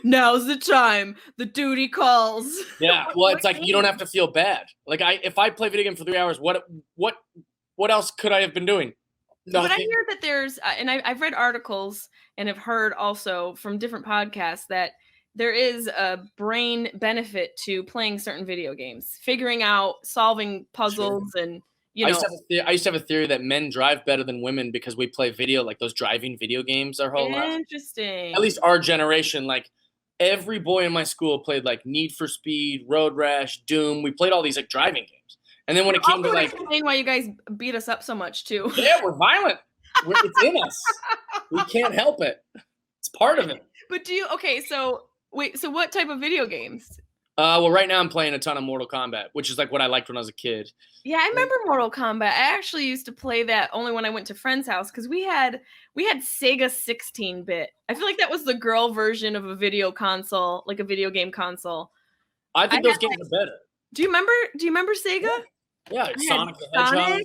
D: Now's the time. The duty calls.
B: Yeah, well, it's
D: What
B: like you don't have to feel bad. Like if I play video game for 3 hours, what else could I have been doing?
D: But I
B: Nothing.
D: hear that there's, and I've read articles and have heard also from different podcasts that there is a brain benefit to playing certain video games, figuring out, solving puzzles, and you
B: I
D: know.
B: used to have a theory that men drive better than women because we play video, like those driving video games our whole life.
D: Interesting.
B: At least our generation, like every boy in my school played like Need for Speed, Road Rash, Doom. We played all these like driving games. And then when it came to like,
D: explain why you guys beat us up so much too.
B: yeah, we're violent. It's in us. We can't help it. It's part of it.
D: But so what type of video games?
B: Well, right now I'm playing a ton of Mortal Kombat, which is like what I liked when I was a kid.
D: Yeah, I remember Mortal Kombat. I actually used to play that only when I went to friends' house because we had Sega 16-bit. I feel like that was the girl version of a video console, like a video game console.
B: I think those games are better.
D: Do you remember Sega?
B: Yeah,
D: I
B: Sonic
D: had
B: the Hedgehog.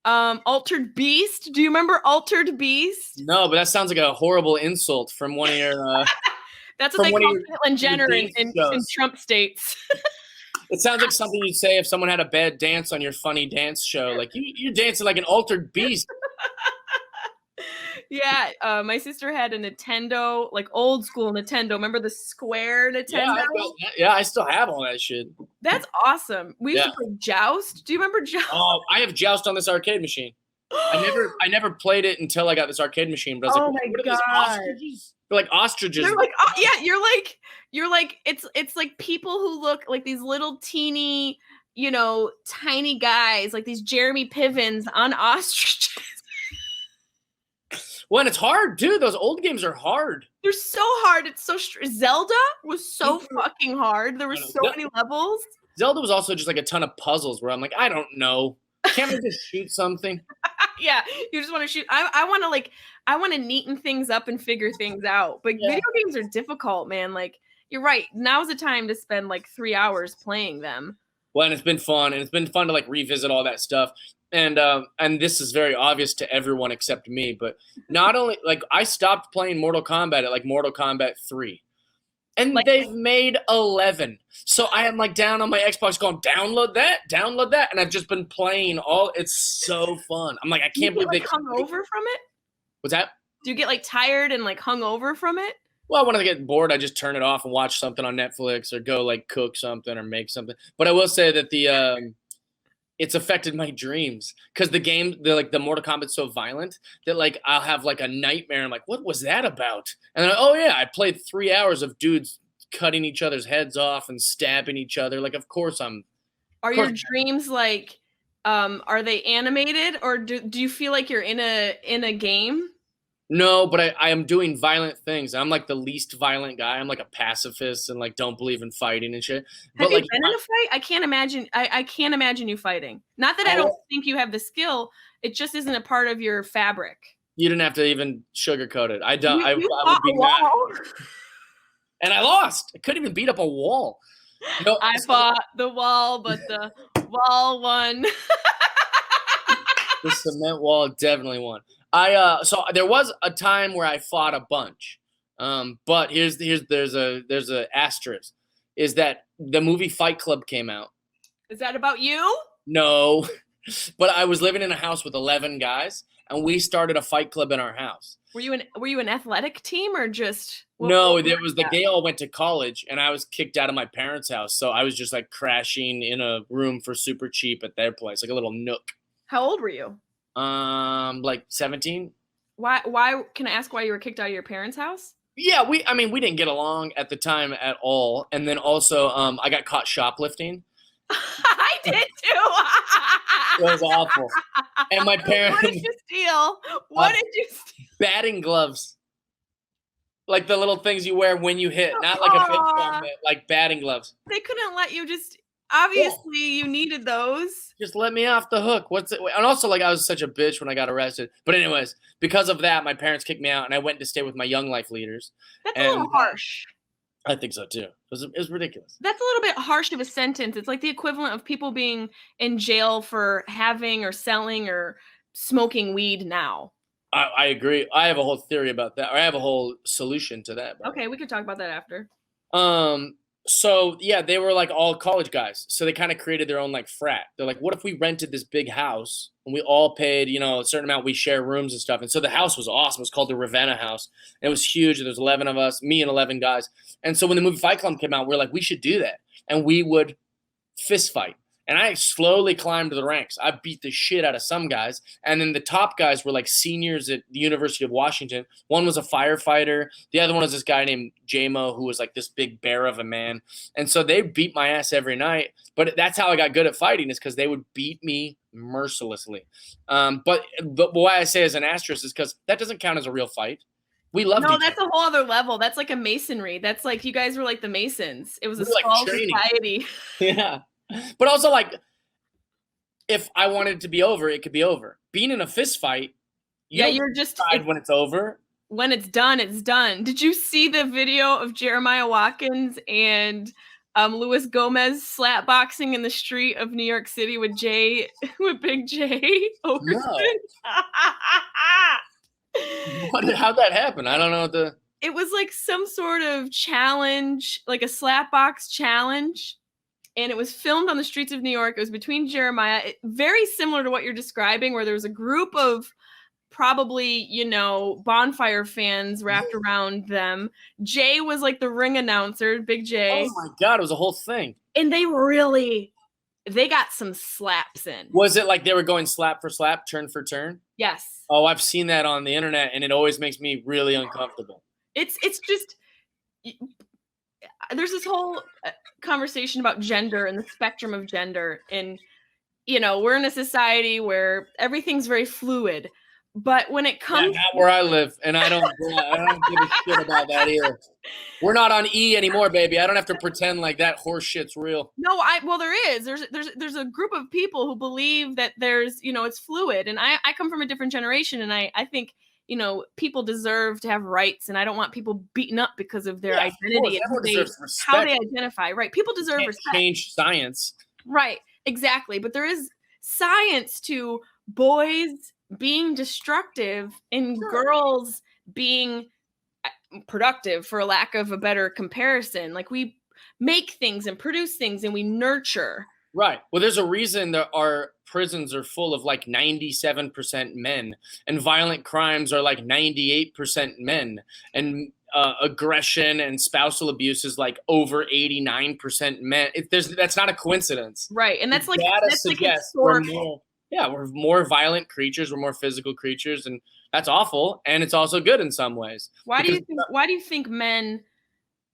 D: Sonic, Altered Beast. Do you remember Altered Beast?
B: No, but that sounds like a horrible insult from one of your.
D: That's what
B: From
D: they
B: one of
D: call
B: your-
D: Caitlyn Jenner
B: dance
D: in
B: shows.
D: Trump states.
B: It sounds like something you'd say if someone had a bad dance on your funny dance show. Like you're dancing like an altered beast.
D: Yeah, my sister had a Nintendo, like old school Nintendo. Remember the square Nintendo?
B: Yeah, I still have all that shit.
D: That's awesome. We used to play Joust. Do you remember Joust?
B: Oh, I have Joust on this arcade machine. I never played it until I got this arcade machine. But I was
D: Oh
B: like,
D: my
B: what are these
D: God.
B: ostriches? They're like ostriches.
D: They're like, yeah, you're like, it's like people who look like these little teeny, tiny guys, like these Jeremy Pivens on ostriches.
B: Well, and it's hard too. Those old games are hard.
D: They're so hard. It's so Zelda was so fucking hard. There were so many levels.
B: Zelda was also just like a ton of puzzles where I'm like, I don't know. Can't we just shoot something?
D: Yeah, you just want to shoot. I want to neaten things up and figure things out. But video games are difficult, man. Like you're right. Now's the time to spend like 3 hours playing them.
B: Well, and it's been fun, to like revisit all that stuff. And this is very obvious to everyone except me. But not only like I stopped playing Mortal Kombat at like Mortal Kombat 3. And
D: Like-
B: they've made 11. So I am like down on my Xbox going, download that. And I've just been playing it's so fun. I'm like, I can't believe
D: they
B: they
D: hung over from it.
B: What's that?
D: Do you get like tired and like hung over from it?
B: Well, when I get bored, I just turn it off and watch something on Netflix or go like cook something or make something. But I will say that it's affected my dreams because the Mortal Kombat's so violent that like I'll have like a nightmare. I'm like, what was that about? And then, oh yeah, I played 3 hours of dudes cutting each other's heads off and stabbing each other. Like, of course
D: Are your dreams like, are they animated or do you feel like you're in a game?
B: No, but I am doing violent things. I'm like the least violent guy. I'm like a pacifist and like don't believe in fighting and shit.
D: Have
B: But
D: you
B: like
D: been in a fight? I can't imagine. I can't imagine you fighting. Not that I don't think you have the skill. It just isn't a part of your fabric.
B: you didn't have to even sugarcoat it. I don't. I would
D: fought
B: be
D: a
B: mad.
D: wall.
B: And I lost. I couldn't even beat up a wall. No,
D: I fought the wall, but the wall won.
B: the cement wall definitely won. So there was a time where I fought a bunch. But there's a asterisk. Is that the movie Fight Club came out?
D: Is that about you?
B: No. But I was living in a house with 11 guys, and we started a fight club in our house.
D: Were you an athletic team or just
B: No, there was they all went to college, and I was kicked out of my parents' house, so I was just like crashing in a room for super cheap at their place, like a little nook.
D: How old were you?
B: Like 17.
D: Why can I ask why you were kicked out of your parents' house?
B: Yeah, we didn't get along at the time at all, and then also I got caught shoplifting.
D: I did too.
B: It was awful. And my parents.
D: What did you steal? What did you steal?
B: Batting gloves. Like the little things you wear when you hit, not like a baseball mitt, like batting gloves.
D: They couldn't let you just. Obviously, you needed those.
B: Just let me off the hook. What's it? And also, like, I was such a bitch when I got arrested. But anyways, because of that, my parents kicked me out, and I went to stay with my Young Life leaders.
D: That's a little harsh.
B: I think so too. It was ridiculous.
D: That's a little bit harsh of a sentence. It's like the equivalent of people being in jail for having or selling or smoking weed now.
B: I agree. I have a whole theory about that. Or I have a whole solution to that.
D: Okay, we can talk about that after.
B: So yeah, they were like all college guys. So they kind of created their own like frat. They're like, what if we rented this big house and we all paid, a certain amount, we share rooms and stuff. And so the house was awesome. It was called the Ravenna House. And it was huge. There was 11 of us, me and 11 guys. And so when the movie Fight Club came out, we were like, we should do that. And we would fist fight. And I slowly climbed the ranks. I beat the shit out of some guys. And then the top guys were like seniors at the University of Washington. One was a firefighter. The other one was this guy named Jamo, who was like this big bear of a man. And so they beat my ass every night. But that's how I got good at fighting, is because they would beat me mercilessly. But why I say as an asterisk is because that doesn't count as a real fight. We loved each other.
D: No, that's a whole other level. That's like a masonry. That's like you guys were like the Masons. It was a small society.
B: Yeah. But also, like, if I wanted it to be over, it could be over. Being in a fist fight,
D: you're just
B: decide when it's over.
D: When it's done, it's done. Did you see the video of Jeremiah Watkins and Luis Gomez slap boxing in the street of New York City with Big J Okerson?
B: No. How'd that happen? I don't know
D: It was like some sort of challenge, like a slap box challenge. And it was filmed on the streets of New York. It was between Jeremiah, very similar to what you're describing, where there was a group of probably, bonfire fans wrapped around them. Jay was like the ring announcer, Big J.
B: Oh my God, it was a whole thing.
D: And they got some slaps in.
B: Was it like they were going slap for slap, turn for turn?
D: Yes.
B: Oh, I've seen that on the internet, and it always makes me really uncomfortable.
D: It's just... There's this whole conversation about gender and the spectrum of gender. And, we're in a society where everything's very fluid. But when it comes...
B: not where I live. And I don't give a shit about that either. We're not on E anymore, baby. I don't have to pretend like that horse shit's real.
D: No, there is. There's a group of people who believe that there's, it's fluid. And I come from a different generation. And I think... people deserve to have rights, and I don't want people beaten up because of their identity and how they identify. Right. People deserve respect.
B: Change science.
D: Right. Exactly. But there is science to boys being destructive and girls being productive, for lack of a better comparison. Like, we make things and produce things and we nurture.
B: Right. Well, there's a reason that our prisons are full of like 97% men, and violent crimes are like 98% men, and aggression and spousal abuse is like over 89% men. That's not a coincidence.
D: Right. And that's like,
B: we're more violent creatures. We're more physical creatures, and that's awful. And it's also good in some ways.
D: Why do you think men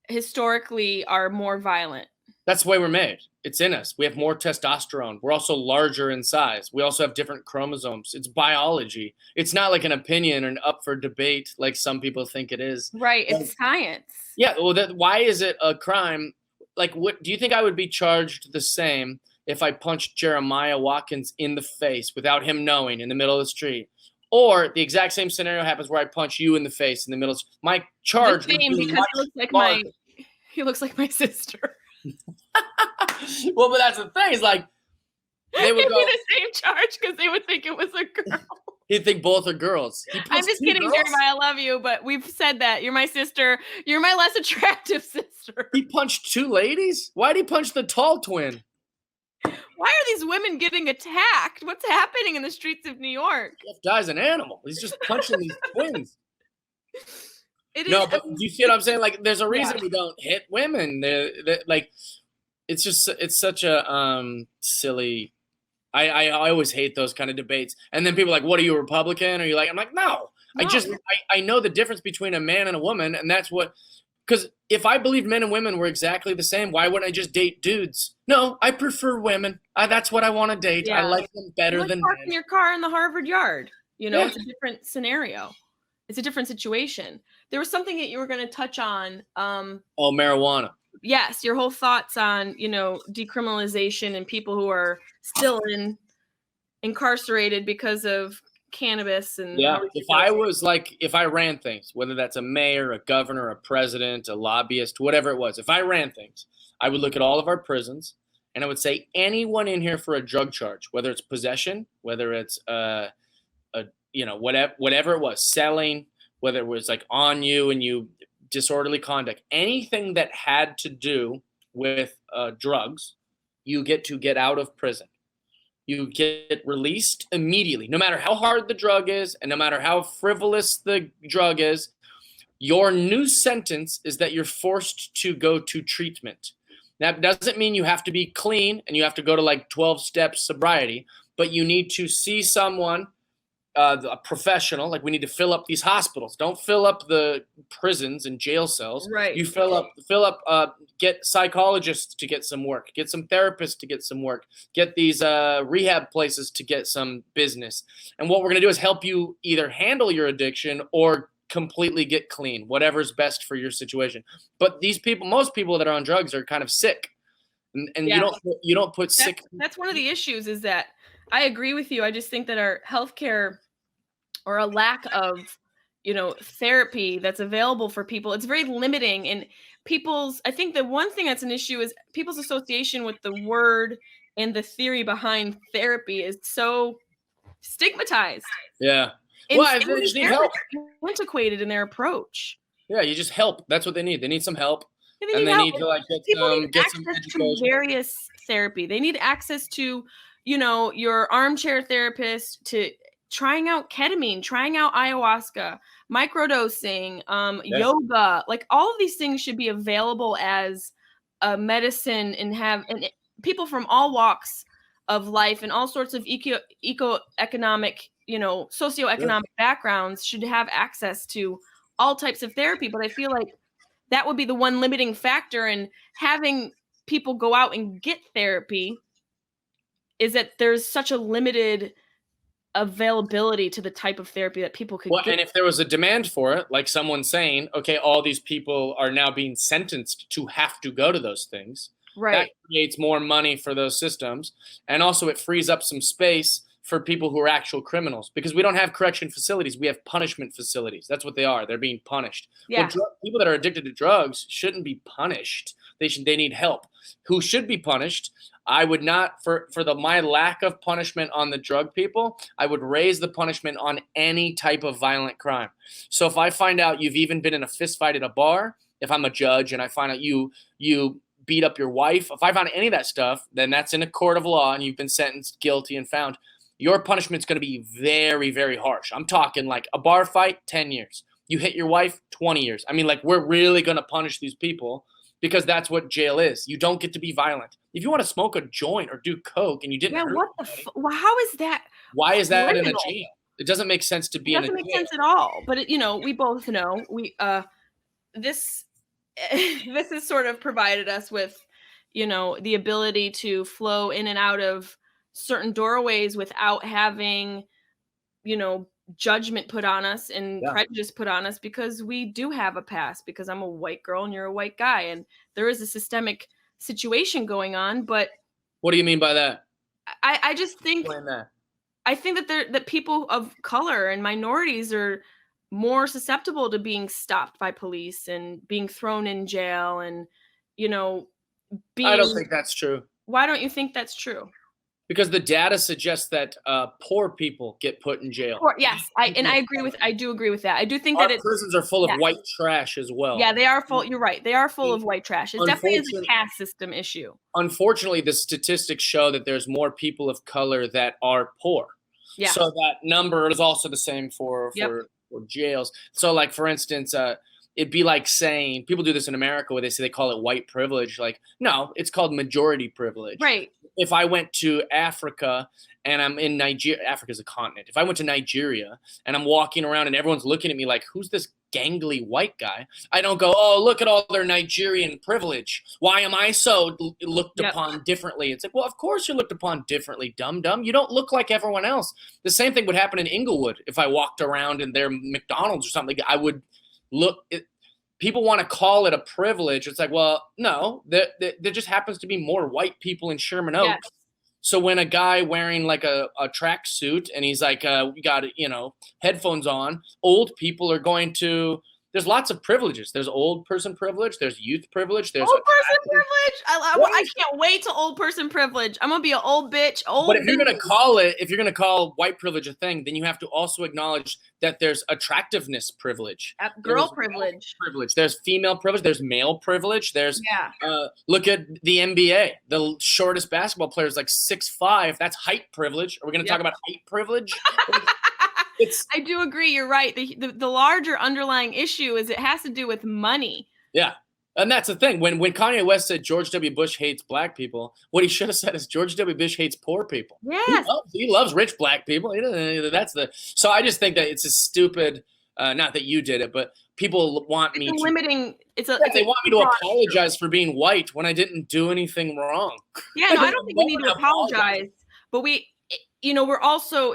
D: historically are more violent?
B: That's the way we're made. It's in us. We have more testosterone. We're also larger in size. We also have different chromosomes. It's biology. It's not like an opinion and up for debate like some people think it is.
D: Right. It's science.
B: Yeah. Well, why is it a crime? Like, what do you think I would be charged the same if I punched Jeremiah Watkins in the face without him knowing in the middle of the street? Or the exact same scenario happens where I punch you in the face in the middle. My charge would be
D: because he looks like my sister.
B: Well, but that's the thing. Is like they would
D: go
B: go
D: the same charge because they would think it was a girl.
B: He'd think both are girls.
D: I'm just kidding, girls. Jeremiah. I love you, but we've said that you're my sister. You're my less attractive sister.
B: He punched two ladies. Why'd he punch the tall twin?
D: why are these women getting attacked? What's happening in the streets of New York?
B: Jeff Dye's an animal. He's just punching these twins.
D: It is.
B: No,
D: I
B: but
D: mean,
B: do you see what I'm saying? Like, there's a reason
D: Yeah.
B: we don't hit women. Like, it's such a silly. I always hate those kind of debates. And then people are like, what are you, a Republican? Or you like, I'm like, no. I know the difference between a man and a woman, and that's what. Because if I believed men and women were exactly the same, why wouldn't I just date dudes? No, I prefer women. That's what I want to date. I
D: Yeah.
B: like them better
D: Like
B: than
D: parking
B: men.
D: your car in the Harvard yard.
B: Yeah.
D: It's a different scenario. It's a different situation. There was something that you were going to touch on.
B: Oh, marijuana.
D: Yes, your whole thoughts on, decriminalization and people who are still incarcerated because of cannabis and
B: Yeah,
D: how
B: if I ran things, whether that's a mayor, a governor, a president, a lobbyist, whatever it was, if I ran things, I would look at all of our prisons and I would say anyone in here for a drug charge, whether it's possession, whether it's whatever it was, selling, whether it was like on you and you disorderly conduct, anything that had to do with drugs, you get out of prison. You get released immediately, no matter how hard the drug is and no matter how frivolous the drug is. Your new sentence is that you're forced to go to treatment. That doesn't mean you have to be clean and you have to go to like 12-step sobriety, but you need to see someone, a professional. Like, we need to fill up these hospitals. Don't fill up the prisons and jail cells.
D: Right.
B: You fill up, get psychologists to get some work, get some therapists to get some work, get these rehab places to get some business. And what we're going to do is help you either handle your addiction or completely get clean, whatever's best for your situation. But most people that are on drugs are kind of sick. And
D: Yeah.
B: you don't put sick.
D: That's one of the issues, is that I agree with you. I just think that our healthcare, or a lack of, therapy that's available for people, it's very limiting. And I think the one thing that's an issue is people's association with the word and the theory behind therapy is so stigmatized.
B: Yeah.
D: And
B: Well, they just need help.
D: Antiquated in their approach.
B: Yeah, you just help. That's what they need. They need some help.
D: Yeah,
B: And they
D: help.
B: need to like
D: People need
B: get some
D: access to
B: education.
D: various therapy. They need access to, your armchair therapist, to trying out ketamine, trying out ayahuasca, microdosing, yoga. Like, all of these things should be available as a medicine, and people from all walks of life and all sorts of economic, socioeconomic backgrounds should have access to all types of therapy. But I feel like that would be the one limiting factor in having people go out and get therapy, is that there's such a limited availability to the type of therapy that people could get.
B: And if there was a demand for it, like someone saying, okay, all these people are now being sentenced to have to go to those things.
D: Right.
B: That creates more money for those systems. And also it frees up some space for people who are actual criminals, because we don't have correction facilities. We have punishment facilities. That's what they are. They're being punished.
D: Yeah.
B: Well, people that are addicted to drugs shouldn't be punished. They need help. Who should be punished? I would not, for my lack of punishment on the drug people, I would raise the punishment on any type of violent crime. So if I find out you've even been in a fist fight at a bar, if I'm a judge and I find out you beat up your wife, if I find any of that stuff, then that's in a court of law and you've been sentenced guilty and found, your punishment's going to be very, very harsh. I'm talking like a bar fight, 10 years. You hit your wife, 20 years. I mean, like, we're really going to punish these people, because that's what jail is. You don't get to be violent. If you want to smoke a joint or do coke and you didn't hurt anybody,
D: well, how is that?
B: why is that in a
D: criminal?
B: jail? It doesn't make sense to be in a jail.
D: It doesn't make sense at all. But we both know this has sort of provided us with, the ability to flow in and out of certain doorways without having, judgment put on us and prejudice put on us, because we do have a past, because I'm a white girl and you're a white guy, and there is a systemic situation going on. But
B: what do you mean by that?
D: I just think
B: Explain that.
D: I think that people of color and minorities are more susceptible to being stopped by police and being thrown in jail, and
B: I don't think that's true.
D: Why don't you think that's true?
B: Because the data suggests that poor people get put in jail.
D: Yes, I do agree with that. I do think
B: Our
D: that it's
B: prisons are full of
D: yes.
B: white trash as well.
D: Yeah, they are full. You're right. They are full of white trash. It definitely is a caste system issue.
B: Unfortunately, the statistics show that there's more people of color that are poor.
D: Yeah.
B: So that number is also the same for jails. So, like, for instance, it'd be like saying, people do this in America where they call it white privilege. Like, no, it's called majority privilege.
D: Right.
B: If I went to Africa and I'm in Nigeria, Africa's a continent. If I went to Nigeria and I'm walking around and everyone's looking at me like, who's this gangly white guy? I don't go, oh, look at all their Nigerian privilege. Why am I so looked upon differently? It's like, well, of course you're looked upon differently, dum-dum. You don't look like everyone else. The same thing would happen in Inglewood. If I walked around in their McDonald's or something, I would look. People want to call it a privilege. It's like, well, no, there just happens to be more white people in Sherman Oaks.
D: Yes.
B: So when a guy wearing like a track suit and he's like, we got, headphones on, old people are going to, there's lots of privileges. There's old person privilege. There's youth privilege. There's
D: old person privilege. I can't wait to old person privilege. I'm going to be an old bitch.
B: But if you're going to call white privilege a thing, then you have to also acknowledge that there's attractiveness privilege.
D: Girl privilege.
B: There's female privilege. There's male privilege. There's, look at the NBA. The shortest basketball player is like 6'5". That's height privilege. Are we going to talk about height privilege?
D: I do agree. You're right. The larger underlying issue is it has to do with money. Yeah.
B: And that's the thing. When Kanye West said George W. Bush hates black people, what he should have said is George W. Bush hates poor people.
D: Yes.
B: He loves rich black people. So I just think that it's a stupid, not that you did it, but people want me to. They want me to apologize for being white when I didn't do anything wrong.
D: Yeah, no, I don't think we need to apologize. But we're also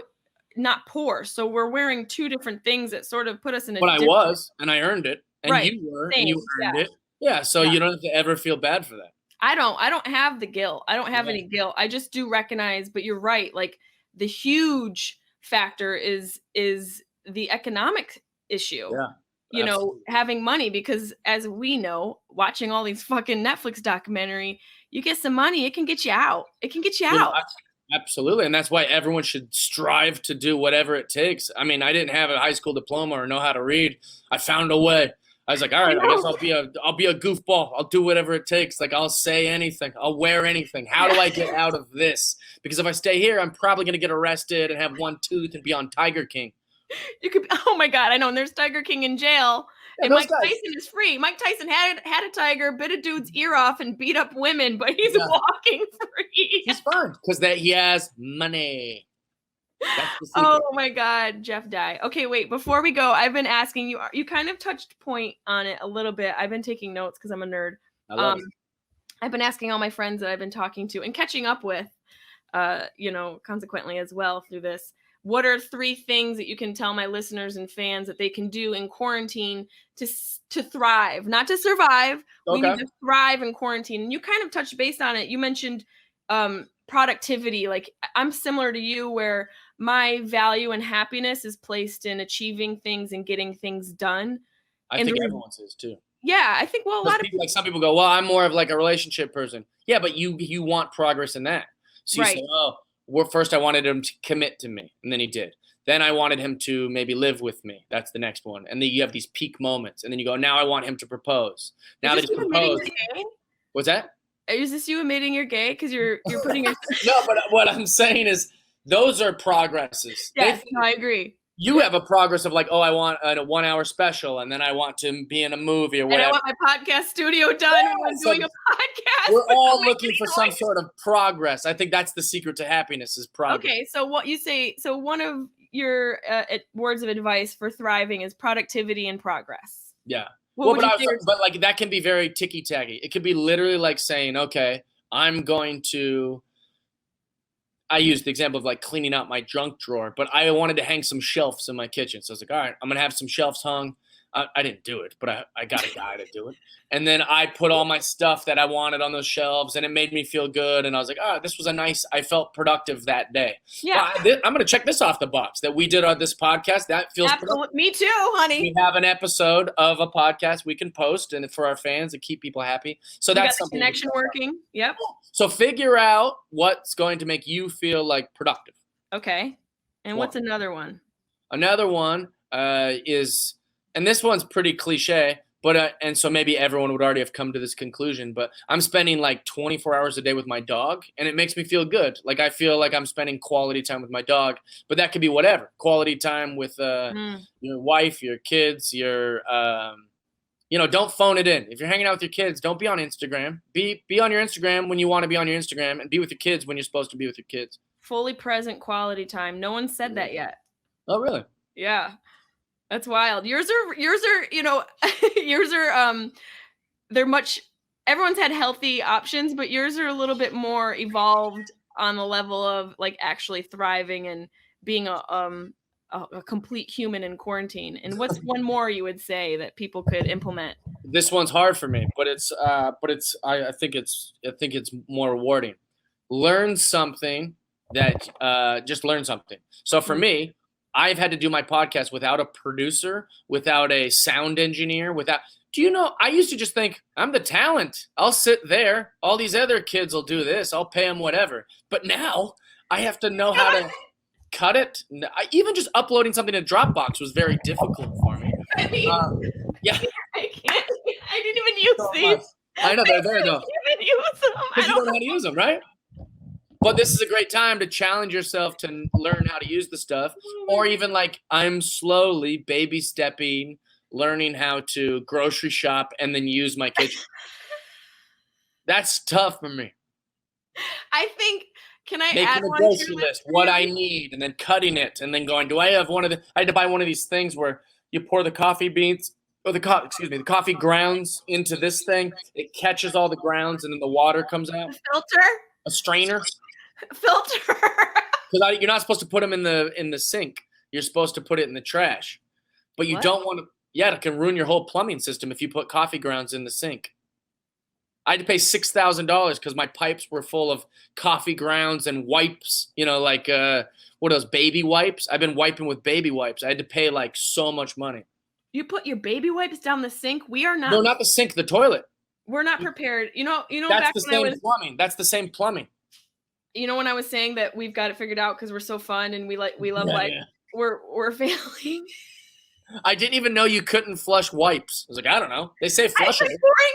D: not poor. So we're wearing two different things that sort of put us in a
B: I was, and I earned it. And you were, and you earned it. Yeah, so you don't have to ever feel bad for that.
D: I don't have the guilt. I don't have any guilt. I just do recognize, but you're right. Like the huge factor is the economic issue. Yeah. Having money, because as we know, watching all these fucking Netflix documentary, you get some money, it can get you out.
B: Absolutely. And that's why everyone should strive to do whatever it takes. I mean, I didn't have a high school diploma or know how to read. I found a way. I was like, all right, I guess I'll be a goofball. I'll do whatever it takes. Like, I'll say anything. I'll wear anything. How do I get out of this? Because if I stay here, I'm probably going to get arrested and have one tooth and be on Tiger King.
D: You could. Oh my God, I know. And there's Tiger King in jail. Yeah, and Mike Tyson is free. Mike Tyson had a tiger, bit a dude's ear off, and beat up women, but he's walking free.
B: He's fine because he has money.
D: Oh my God, Jeff Dye. Okay, wait. Before we go, I've been asking you. You kind of touched point on it a little bit. I've been taking notes because I'm a nerd. I've been asking all my friends that I've been talking to and catching up with, consequently as well through this. What are 3 things that you can tell my listeners and fans that they can do in quarantine to thrive, not to survive? Okay. We need to thrive in quarantine. And you kind of touched base on it. You mentioned productivity. Like, I'm similar to you where my value and happiness is placed in achieving things and getting things done.
B: I think everyone's is too.
D: Yeah, I think, well, a lot of people,
B: like some people go, well, I'm more of like a relationship person. Yeah, but you want progress in that. So you say, first I wanted him to commit to me, and then he did. Then I wanted him to maybe live with me. That's the next one. And then you have these peak moments. And then you go, now I want him to propose. Now that he's proposed. What's that?
D: Is this you admitting you're gay? Because you're putting your...
B: No, but what I'm saying is those are progresses.
D: Yes, I agree.
B: You have a progress of like, I want a 1-hour special, and then I want to be in a movie or whatever.
D: And I want my podcast studio done when I'm doing a podcast.
B: We're all looking for some sort of progress. I think that's the secret to happiness is progress.
D: Okay, so what you say, so one of your words of advice for thriving is productivity and progress.
B: Yeah. But like that can be very ticky-tacky. It could be literally like saying, okay, I used the example of like cleaning out my junk drawer, but I wanted to hang some shelves in my kitchen. So I was like, all right, I'm going to have some shelves hung. I didn't do it, but I got a guy to do it. And then I put all my stuff that I wanted on those shelves, and it made me feel good. And I was like, this was I felt productive that day.
D: Yeah.
B: Well, I'm going to check this off the box that we did on this podcast. That feels productive.
D: Me too, honey.
B: We have an episode of a podcast we can post and for our fans and keep people happy. So
D: We
B: that's
D: got the
B: something.
D: connection working. Yep.
B: So figure out what's going to make you feel like productive.
D: Okay. And what's another one?
B: Another one is, and this one's pretty cliche, but and so maybe everyone would already have come to this conclusion, but I'm spending like 24 hours a day with my dog, and it makes me feel good. Like I feel like I'm spending quality time with my dog, but that could be whatever. Quality time with your wife, your kids, your don't phone it in. If you're hanging out with your kids, don't be on Instagram. Be on your Instagram when you want to be on your Instagram, and be with your kids when you're supposed to be with your kids.
D: Fully present quality time. No one said that yet.
B: Oh, really?
D: Yeah. That's wild. Yours are, yours are, they're much, everyone's had healthy options, but yours are a little bit more evolved on the level of like actually thriving and being a complete human in quarantine. And what's one more you would say that people could implement?
B: This one's hard for me, but I think it's more rewarding. Learn something just learn something. So for me, I've had to do my podcast without a producer, without a sound engineer, I used to just think I'm the talent. I'll sit there. All these other kids will do this. I'll pay them whatever. But now I have to know how to cut it. Even just uploading something to Dropbox was very difficult for me.
D: I mean,
B: yeah.
D: I didn't even use these.
B: I know they're there though.
D: I didn't even use them.
B: Because you don't know how to use them, right? But this is a great time to challenge yourself to learn how to use the stuff, or even like I'm slowly baby stepping, learning how to grocery shop and then use my kitchen. That's tough for me.
D: I think, can I
B: making
D: add
B: a
D: one to
B: grocery
D: your
B: list, what I need, and then cutting it, and then going, I had to buy one of these things where you pour the coffee beans or the coffee grounds into this thing. It catches all the grounds, and then the water comes out.
D: A filter?
B: A strainer.
D: Filter.
B: Because you're not supposed to put them in the sink. You're supposed to put it in the trash. But you don't want to. Yeah, it can ruin your whole plumbing system if you put coffee grounds in the sink. I had to pay $6,000 because my pipes were full of coffee grounds and wipes. What are those, baby wipes? I've been wiping with baby wipes. I had to pay like so much money.
D: You put your baby wipes down the sink? We are not.
B: No, not the sink, the toilet.
D: We're not prepared.
B: That's
D: back
B: the
D: when
B: same plumbing. That's the same plumbing.
D: When I was saying that we've got it figured out because we're so fun and we love life, we're failing.
B: I didn't even know you couldn't flush wipes. I was like, I don't know. They say flush
D: I've
B: it.
D: been pouring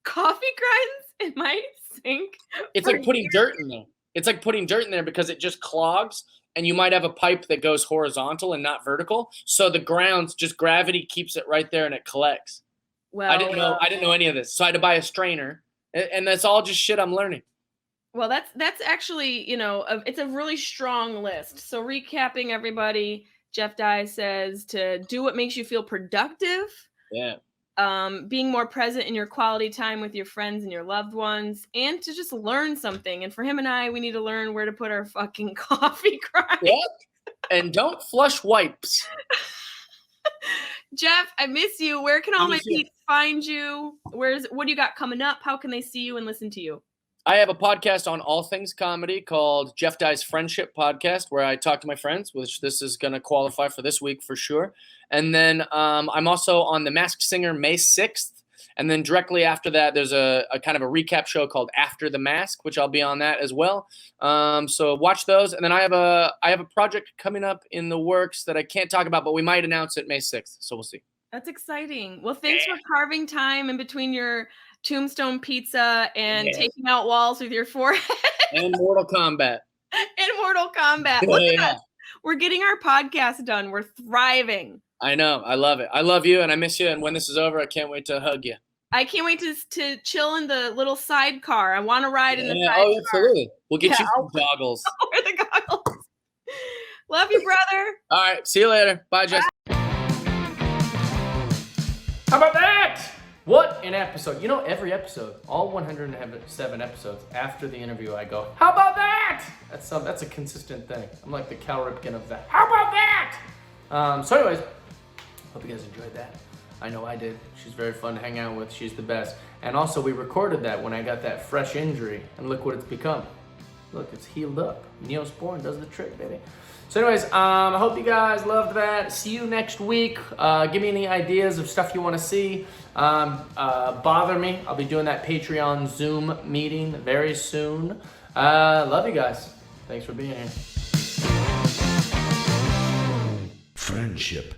D: coffee grinds in my sink.
B: It's like putting dirt in there. It's like putting dirt in there because it just clogs, and you might have a pipe that goes horizontal and not vertical. So the grounds, just gravity keeps it right there and it collects.
D: Well,
B: I didn't know any of this. So I had to buy a strainer, and that's all just shit I'm learning.
D: Well, that's actually, it's a really strong list. So recapping, everybody, Jeff Dye says to do what makes you feel productive.
B: Yeah.
D: Being more present in your quality time with your friends and your loved ones, and to just learn something. And for him and I, we need to learn where to put our fucking coffee grind.
B: Yeah. And don't flush wipes.
D: Jeff, I miss you. Where can all my peeps find you? What do you got coming up? How can they see you and listen to you?
B: I have a podcast on all things comedy called Jeff Dye's Friendship Podcast, where I talk to my friends, which this is going to qualify for this week for sure. And then I'm also on The Masked Singer May 6th. And then directly after that, there's a kind of a recap show called After the Mask, which I'll be on that as well. So watch those. And then I have a project coming up in the works that I can't talk about, but we might announce it May 6th. So we'll see.
D: That's exciting. Well, thanks for carving time in between your tombstone pizza and taking out walls with your forehead.
B: And Mortal Kombat.
D: Look at us. We're getting our podcast done. We're thriving.
B: I know. I love it. I love you, and I miss you. And when this is over, I can't wait to hug you.
D: I can't wait to chill in the little sidecar. I want to ride in the sidecar.
B: Oh, absolutely. We'll get you some goggles.
D: I'll wear the goggles. Love you, brother.
B: All right. See you later. Bye, Jess.
C: How about that? What an episode. Every episode, all 107 episodes, after the interview, I go, how about that? That's a consistent thing. I'm like the Cal Ripken of that. How about that? So anyways, hope you guys enjoyed that. I know I did. She's very fun to hang out with. She's the best. And also, we recorded that when I got that fresh injury, and look what it's become. Look, it's healed up. Neosporin does the trick, baby. So anyways, I hope you guys loved that. See you next week. Give me any ideas of stuff you want to see. Bother me. I'll be doing that Patreon Zoom meeting very soon. Love you guys. Thanks for being here.
E: Friendship